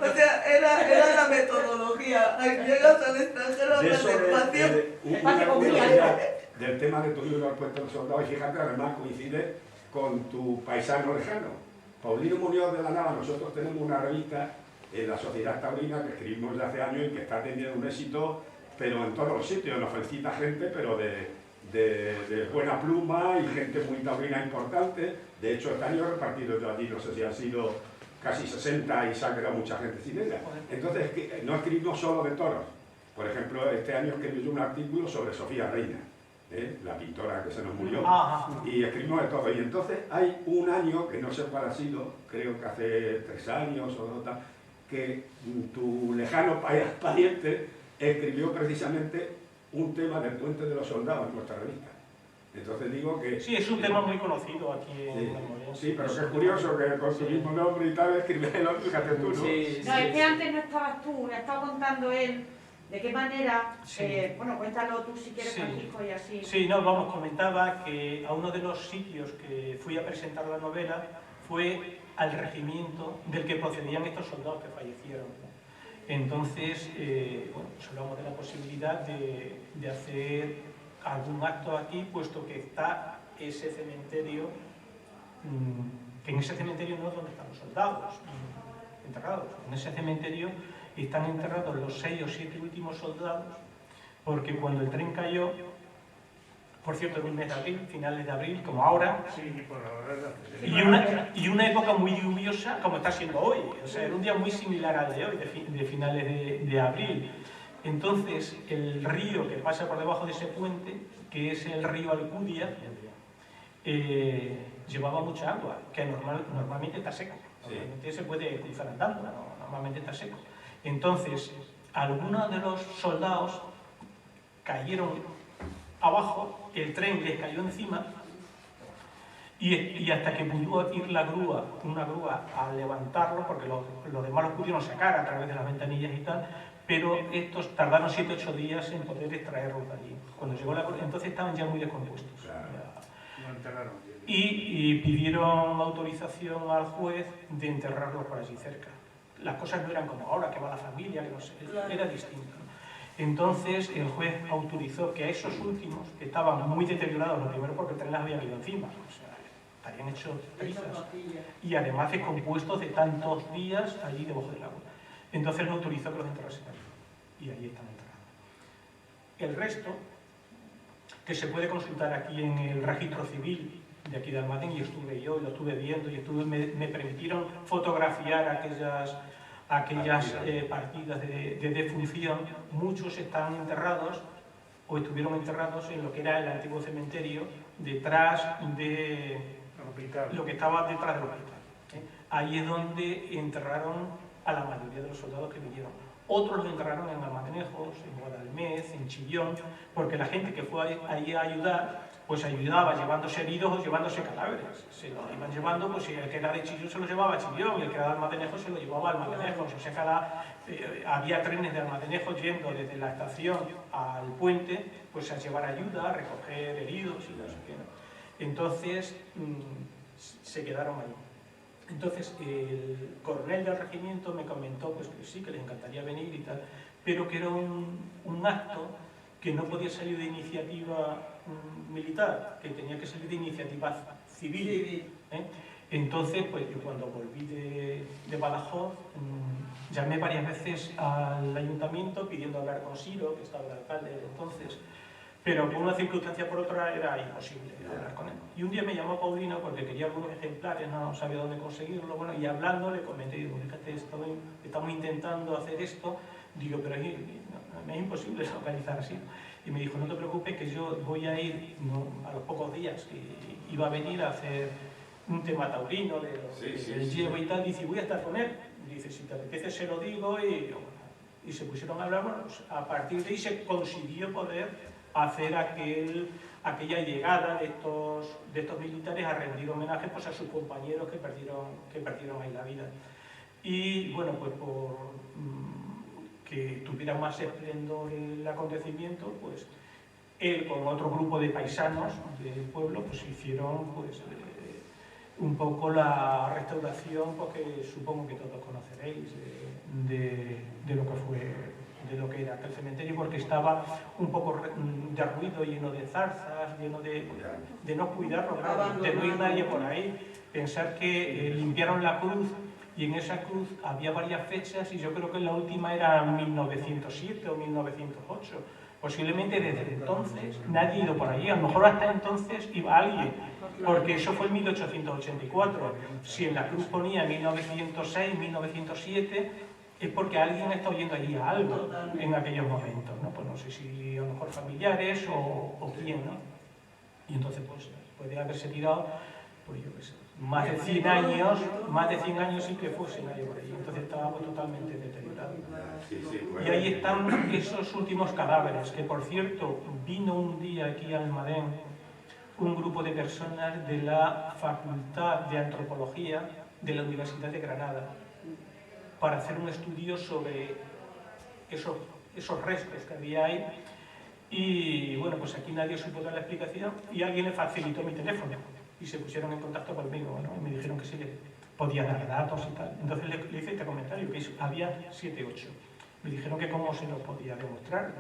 O sea, era la metodología. Llegas al extranjero, de hablas eso despacio. del tema de tu libro El puente del soldado, y fíjate, además coincide con tu paisano lejano. Paulino Muñoz de la Nava. Nosotros tenemos una revista en la Sociedad Taurina que escribimos desde hace años y que está teniendo un éxito, pero en todos los sitios. Nos felicita gente, pero de buena pluma y gente muy taurina importante. De hecho, este año he repartido yo allí, no sé si han sido casi 60 y se ha quedado mucha gente sin ella. Entonces, no escribimos solo de toros. Por ejemplo, este año escribí yo un artículo sobre Sofía Reina, la pintora que se nos murió. Y escribimos de todo. Y entonces hay un año, que no sé cuál ha sido, creo que hace 3 años o tal, que tu lejano pariente escribió precisamente un tema del Puente de los Soldados en nuestra revista. Entonces digo que... Sí, es un tema muy conocido aquí en Almadén. Sí, pero que es curioso que con su mismo nombre y tal escribe el otro, fíjate tú, ¿no? Sí, No, es que antes no estabas tú, me estaba contando él de qué manera, bueno, cuéntalo tú si quieres, Francisco, y así. Sí, no, vamos, comentaba que a uno de los sitios que fui a presentar la novela fue al regimiento del que procedían estos soldados que fallecieron. Entonces, bueno, pues hablamos de la posibilidad de hacer algún acto aquí, puesto que está ese cementerio, que en ese cementerio no es donde están los soldados enterrados. En ese cementerio están enterrados los 6 o 7 últimos soldados, porque cuando el tren cayó, por cierto, en un mes de abril, finales de abril, como ahora, y una época muy lluviosa, como está siendo hoy. O sea, era un día muy similar al de hoy, de finales de abril. Entonces, el río que pasa por debajo de ese puente, que es el río Alcudia, llevaba mucha agua, que normalmente está seco. Normalmente se puede cruzar andando, normalmente está seco. Entonces, algunos de los soldados cayeron abajo, el tren les cayó encima, y hasta que pudo ir una grúa a levantarlo, porque los demás los pudieron sacar a través de las ventanillas y tal, pero estos tardaron 7 o 8 días en poder extraerlos de allí. Cuando llegó entonces estaban ya muy descompuestos. Y pidieron autorización al juez de enterrarlos por allí cerca. Las cosas no eran como ahora, que va la familia, que no sé, era distinto, ¿no? Entonces el juez autorizó que a esos últimos, que estaban muy deteriorados, lo primero porque el tren les había ido encima, o sea, estarían hechos trizas, y además descompuestos de tantos días allí debajo del agua. Entonces no autorizó que los enterrasen allí, y allí están enterrados. El resto, que se puede consultar aquí en el registro civil de aquí de Almadén, y estuve yo, lo estuve viendo, y me permitieron fotografiar aquellas partidas de defunción. Muchos están enterrados o estuvieron enterrados en lo que era el antiguo cementerio, detrás de lo que estaba detrás del hospital. Ahí es donde enterraron a la mayoría de los soldados que vinieron. Otros lo enterraron en Almadenejos, en Guadalmedina, en Chillón, porque la gente que fue ahí a ayudar, pues ayudaba llevándose heridos o llevándose cadáveres. Se lo iban llevando, pues si el que era de Chillón se lo llevaba a Chillón, y el que era de Almadenejos se lo llevaba a Almadenejos. O sea, había trenes de Almadenejos yendo desde la estación al puente, pues a llevar ayuda, a recoger heridos y no sé qué, ¿no? Entonces, se quedaron ahí. Entonces, el coronel del regimiento me comentó pues, que sí, que les encantaría venir y tal, pero que era un acto que no podía salir de iniciativa militar, que tenía que salir de iniciativa civil. Entonces, pues yo cuando volví de Badajoz, llamé varias veces al ayuntamiento pidiendo hablar con Siro, que estaba el alcalde de entonces, pero por una circunstancia por otra era imposible hablar con él. Y un día me llamó Paulino porque quería algunos ejemplares, no sabía dónde conseguirlo, bueno, y hablando le comenté, digo, fíjate, estamos intentando hacer esto, digo, pero es imposible localizar así. Y me dijo, no te preocupes, que yo voy a ir a los pocos días, que iba a venir a hacer un tema taurino del llevo y tal, dice, voy a estar con él. Dice, si te apetece se lo digo, y se pusieron a hablar, bueno, pues, a partir de ahí se consiguió poder hacer aquella llegada de estos militares a rendir homenaje pues, a sus compañeros que perdieron ahí la vida. Y bueno, pues por que tuviera más esplendor el acontecimiento, pues él con otro grupo de paisanos del pueblo pues hicieron pues, un poco la restauración, porque supongo que todos conoceréis de lo que fue, de lo que era aquel cementerio, porque estaba un poco derruido, lleno de zarzas, lleno de no cuidarlo, claro, de no ir nadie por ahí. Pensar que limpiaron la cruz, y en esa cruz había varias fechas, y yo creo que la última era 1907 o 1908. Posiblemente desde entonces nadie ha ido por allí, a lo mejor hasta entonces iba alguien, porque eso fue en 1884. Si en la cruz ponía 1906, 1907, es porque alguien está oyendo allí a algo en aquellos momentos, ¿no? Pues no sé si a lo mejor familiares o quién, ¿no? Y entonces pues puede haberse tirado, pues yo qué sé, más de 100 años sin que fuese nadie por allí. Entonces estábamos totalmente deteriorados. Y ahí están esos últimos cadáveres, que por cierto, vino un día aquí a Almadén un grupo de personas de la Facultad de Antropología de la Universidad de Granada para hacer un estudio sobre esos restos que había ahí. Y bueno, pues aquí nadie supo dar la explicación, y alguien le facilitó mi teléfono y se pusieron en contacto conmigo, ¿no? Y me dijeron que sí le podía dar datos y tal. Entonces le hice este comentario, que había 7, 8. Me dijeron que cómo se lo podía demostrar.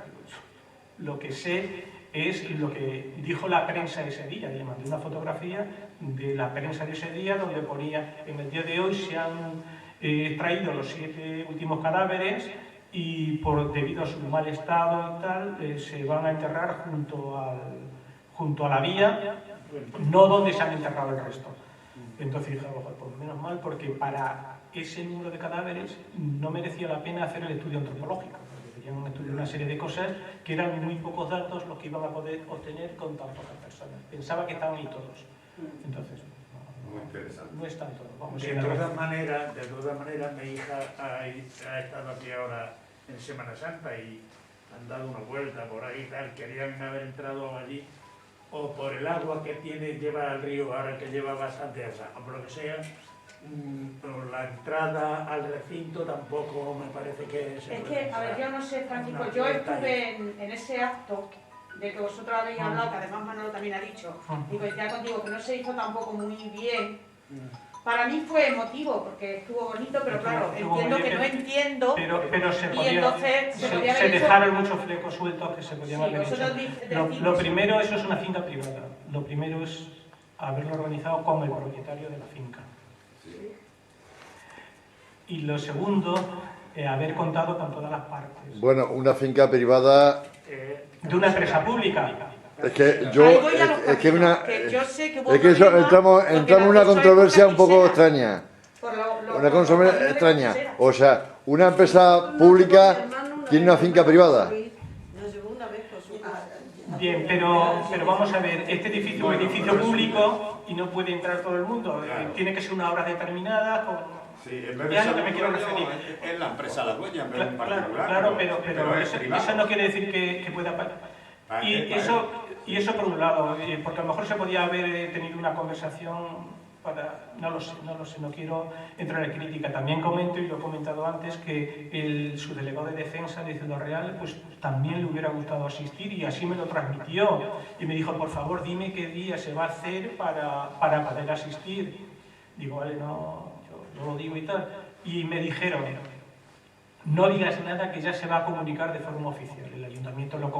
Lo que sé es lo que dijo la prensa ese día. Le mandé una fotografía de la prensa de ese día donde ponía, en el día de hoy se han extraído los 7 últimos cadáveres, y debido a su mal estado y tal, se van a enterrar junto a la vía, no donde se han enterrado el resto. Entonces dije, pues menos mal, porque para ese número de cadáveres no merecía la pena hacer el estudio antropológico, porque querían estudiar una serie de cosas que eran muy pocos datos los que iban a poder obtener con tan pocas personas. Pensaba que estaban ahí todos. Entonces, no están todos. Vamos, de todas maneras, mi hija ha estado aquí ahora en Semana Santa y han dado una vuelta por ahí y tal, querían haber entrado allí, o por el agua que lleva al río, ahora que lleva bastante agua, o por lo que sea, por la entrada al recinto tampoco me parece que se Es puede que, a ver, entrar. yo no sé, Francisco, yo estuve en ese acto de que vosotros habéis hablado, que además Manolo también ha dicho, digo, ya contigo, que no se hizo tampoco muy bien, Para mí fue emotivo, porque estuvo bonito, pero claro, entiendo que no entiendo. Pero se y podía, entonces se podía se haber hecho- dejaron muchos flecos sueltos que se podían Sí, haber vosotros hecho. decís Lo eso. primero, eso es una finca privada. Lo primero es haberlo organizado con el propietario de la finca. Y lo segundo, haber contado con todas las partes. Bueno, una finca privada, De una empresa pública. es que yo, Ahí voy a los es que una, que yo sé que hubo es que eso, problemas entramos porque en una la cosa controversia es un poco una extraña. por Una controversia los de extraña. pulsera. O sea, una empresa pública tiene una finca privada. Nos llevó una vez con su... Bien, pero vamos a ver, este edificio es un edificio público y no puede entrar todo el mundo. Claro. Tiene que ser una hora determinada. Sí, en vez de Ya ser lo que me un quiero dueño, referir. es la empresa la dueña, en vez de un Claro, particular. claro, pero es privado. eso no quiere decir que pueda... Y eso por un lado, porque a lo mejor se podía haber tenido una conversación para... No lo sé, no quiero entrar en crítica. También comento, y lo he comentado antes, que el subdelegado de Defensa de Ciudad Real pues también le hubiera gustado asistir y así me lo transmitió. Y me dijo, por favor, dime qué día se va a hacer para poder asistir. Digo, vale, no, yo lo digo y tal. Y me dijeron, no digas nada que ya se va a comunicar de forma oficial. El ayuntamiento lo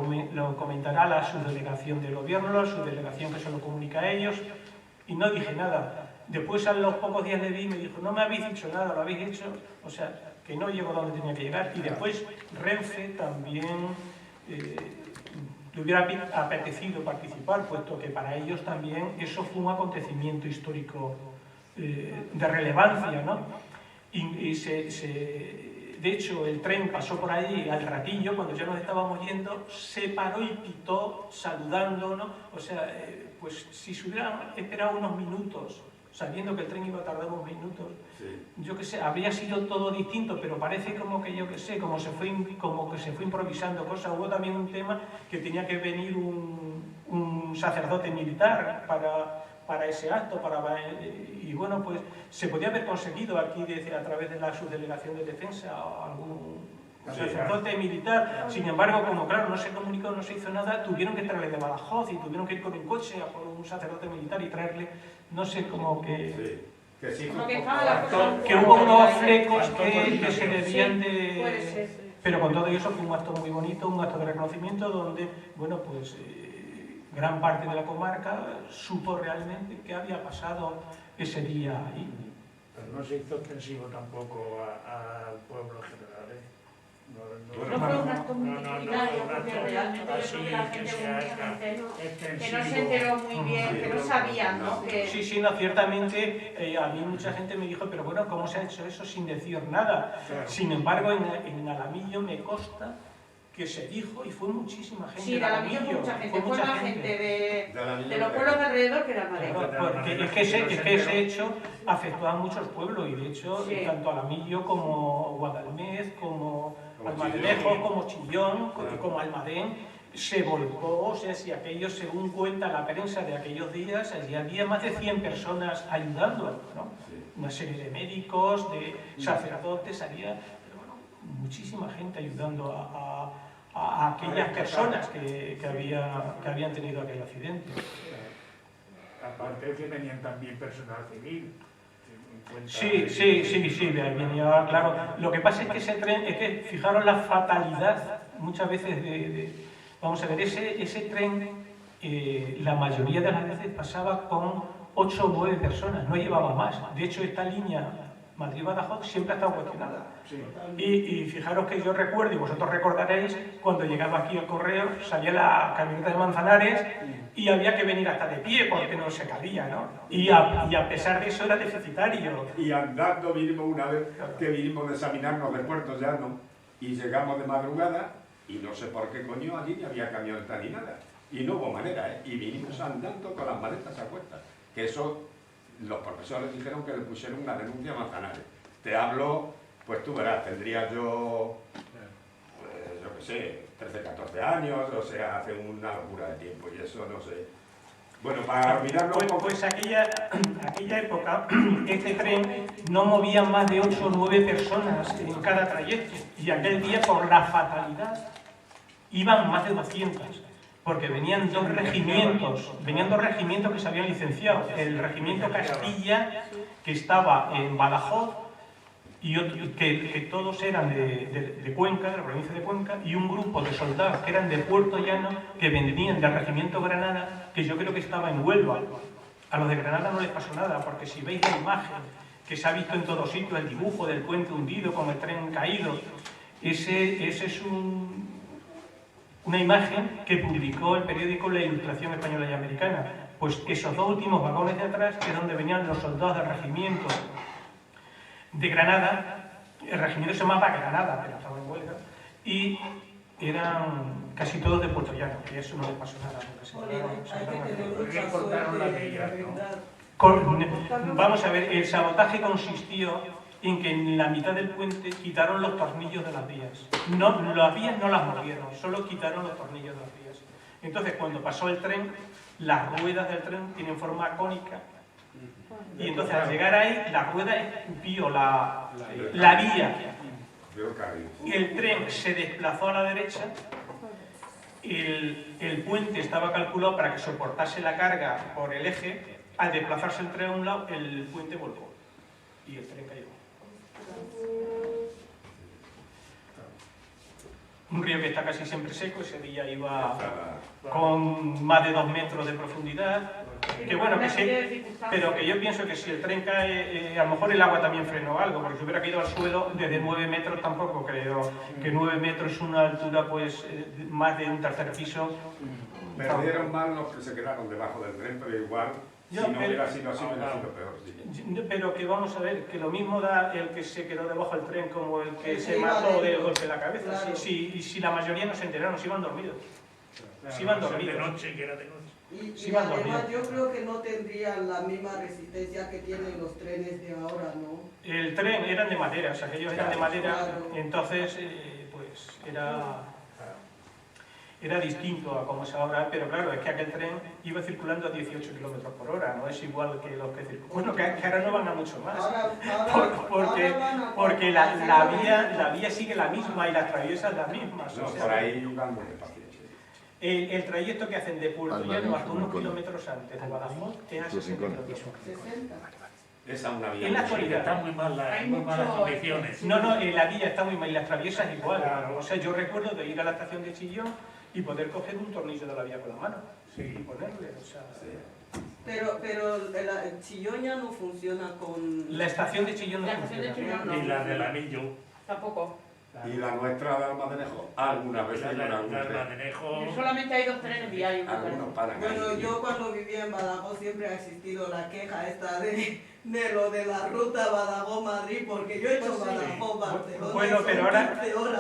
comentará a la subdelegación del gobierno, la subdelegación que se lo comunica a ellos, y no dije nada. Después, a los pocos días le vi y me dijo, no me habéis dicho nada, lo habéis hecho, o sea, que no llego donde tenía que llegar. Y después Renfe también le hubiera apetecido participar, puesto que para ellos también eso fue un acontecimiento histórico de relevancia, ¿no? De hecho, el tren pasó por allí al ratillo, cuando ya nos estábamos yendo, se paró y pitó saludando, ¿no? O sea, pues si se hubieran esperado unos minutos, sabiendo que el tren iba a tardar unos minutos, yo qué sé, habría sido todo distinto, pero parece como que, yo qué sé, como que se fue improvisando cosas. Hubo también un tema que tenía que venir un sacerdote militar para ese acto, y bueno, pues se podía haber conseguido aquí a través de la subdelegación de Defensa algún sacerdote militar. Sin embargo, como claro, no se comunicó, no se hizo nada, tuvieron que traerle de Badajoz y tuvieron que ir con un coche a por un sacerdote militar y traerle, no sé, como que... Como que estaba la cosa- Que hubo unos flecos que se debían de... Puede ser, sí. Pero con todo eso fue un acto muy bonito, un acto de reconocimiento donde, bueno, pues gran parte de la comarca supo realmente qué había pasado ese día ahí. Pero no se hizo extensivo tampoco al pueblo general, ¿eh? No fue un acto multitudinario, porque realmente yo creo que la gente que no se enteró muy bien, que no sabían, ¿no? Sí, no, ciertamente a mí mucha gente me dijo, pero bueno, ¿cómo se ha hecho eso sin decir nada? Sin embargo, en Alamillo me consta que se dijo y fue muchísima gente. Sí, de Alamillo fue mucha gente, fue más gente de los pueblos de alrededor que de Almadén. Porque es que ese hecho afectó a muchos pueblos y de hecho Sí. tanto Alamillo como Guadalmedez, como Almadelejo, como Chillón, como Almadén, se volcó. O sea, si aquello, según cuenta la prensa de aquellos días, allí había más de 100 personas ayudando, ¿no? Una serie de médicos, de sacerdotes, había muchísima gente ayudando a aquellas personas que habían tenido aquel accidente. Aparte que venían también personal civil. Sí, venía, claro. Lo que pasa es que ese tren, es que fijaros la fatalidad muchas veces vamos a ver, ese tren, la mayoría de las veces pasaba con 8 o 9 personas, no llevaba más. De hecho, esta línea Madrid-Badajoz siempre ha estado cuestionada. Sí. Y fijaros que yo recuerdo, y vosotros recordaréis, cuando llegaba aquí el correo, salía la camioneta de Manzanares y había que venir hasta de pie porque no se cabía, ¿no? Y a pesar de eso era deficitario. Y andando vinimos una vez que vinimos de examinarnos de Puerto Llano y llegamos de madrugada y no sé por qué coño allí ni había camioneta ni nada. Y no hubo manera, ¿eh? Y vinimos andando con las maletas a cuestas. Que eso, los profesores dijeron que le pusieron una denuncia a Manzanares. Te hablo, pues tú verás, tendría yo qué sé, 13, 14 años, o sea, hace una locura de tiempo y eso no sé. Bueno, para olvidarlo un poco... Pues aquella época, este tren no movía más de 8 o 9 personas en cada trayecto. Y aquel día, por la fatalidad, iban más de 200. porque venían dos regimientos que se habían licenciado. El regimiento Castilla, que estaba en Badajoz, y que todos eran de Cuenca, de la provincia de Cuenca, y un grupo de soldados que eran de Puerto Llano, que venían del regimiento Granada, que yo creo que estaba en Huelva. A los de Granada no les pasó nada, porque si veis la imagen que se ha visto en todos sitios, el dibujo del puente hundido con el tren caído, ese es una imagen que publicó el periódico La Ilustración Española y Americana. Pues esos dos últimos vagones de atrás, que es donde venían los soldados del regimiento de Granada, el regimiento se llamaba Granada, pero estaba en huelga, y eran casi todos de Puerto Llano, y eso no les pasó nada. Hay que tener mucha suerte, la verdad. Vamos a ver, el sabotaje consistió en que en la mitad del puente quitaron los tornillos de las vías. Las vías no las movieron, solo quitaron los tornillos de las vías. Entonces, cuando pasó el tren, las ruedas del tren tienen forma cónica, y entonces al llegar ahí, la rueda escupió la vía, y el tren se desplazó a la derecha. El puente estaba calculado para que soportase la carga por el eje. Al desplazarse el tren a un lado, el puente volcó y el tren cayó. Un río que está casi siempre seco, ese día iba con más de 2 metros de profundidad, que bueno, que sí, pero que yo pienso que si el tren cae, a lo mejor el agua también frenó algo, porque si hubiera caído al suelo desde 9 metros tampoco creo que 9 metros es una altura pues más de un tercer piso. Perdieron más los que se quedaron debajo del tren, pero igual, si no hubiera sido así, hubiera sido peor. Sí. Pero que vamos a ver, que lo mismo da el que se quedó debajo del tren como el que se mató de golpe en la cabeza. Claro. Y si la mayoría no se enteraron, se iban dormidos. Claro, se iban dormidos. De noche, que era de noche. Y además yo creo que no tendrían la misma resistencia que tienen los trenes de ahora, ¿no? El tren eran de madera, o sea, que ellos eran de madera, claro. Entonces pues era distinto a como es ahora, pero claro, es que aquel tren iba circulando a 18 km por hora, no es igual que los que circulan. Bueno, que ahora no van a mucho más, porque la vía sigue la misma y las traviesas las mismas. No, o sea, por ahí van muy despacio. El trayecto que hacen de Puerto Llano hasta unos kilómetros antes de Badajoz es a 60 kilómetros. Esa una vía. En la actualidad están muy malas condiciones. No, la vía está muy mal y las traviesas igual. Claro. O sea, yo recuerdo de ir a la estación de Chillón y poder coger un tornillo de la vía con la mano y ponerle, o sea... Sí. Pero el Chillón ya no funciona con... La estación de Chillón no funciona. Ni la del Anillo. Tampoco. Y la nuestra de Almadenejo, algunas veces en algún tren. Solamente hay 2 trenes diarios. Algunos paran. Bueno, yo cuando vivía en Badajoz siempre ha existido la queja esta de lo de la ruta Badajoz-Madrid, porque yo he hecho Badajoz-Barcelona. Bueno,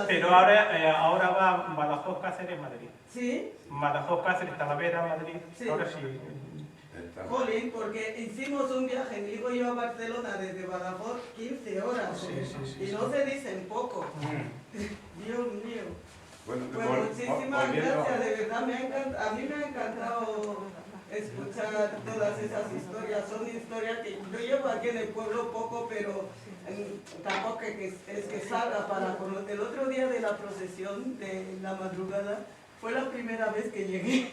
pero ahora va Badajoz-Cáceres-Madrid. ¿Sí? Badajoz-Cáceres, Talavera-Madrid. Sí. Ahora sí. Jolín, porque hicimos un viaje, mi hijo iba a Barcelona desde Badajoz 15 horas, y no se dicen poco. Dios mío. Bueno, muchísimas gracias, de verdad, a mí me ha encantado escuchar todas esas historias. Son historias que yo llevo aquí en el pueblo poco, pero tampoco es que salga para conocer. El otro día de la procesión de la madrugada fue la primera vez que llegué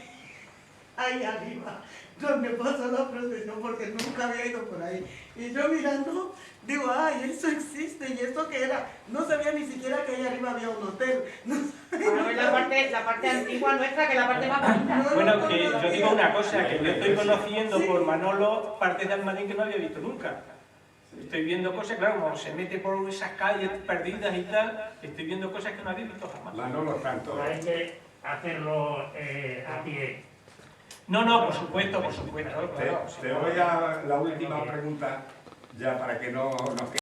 ahí arriba, donde pasó la procesión, porque nunca había ido por ahí. Y yo mirando, digo, ay, eso existe, ¿y esto qué era? No sabía ni siquiera que ahí arriba había un hotel. Bueno, es la parte antigua nuestra, que es la parte más bonita. Bueno, que yo digo una cosa, que yo estoy conociendo por Manolo partes de Almadín que no había visto nunca. Estoy viendo cosas, claro, como se mete por esas calles perdidas y tal, estoy viendo cosas que no había visto jamás. Manolo tanto. Hay que hacerlo a pie. No, por supuesto. Te voy a la última pregunta, ya para que no nos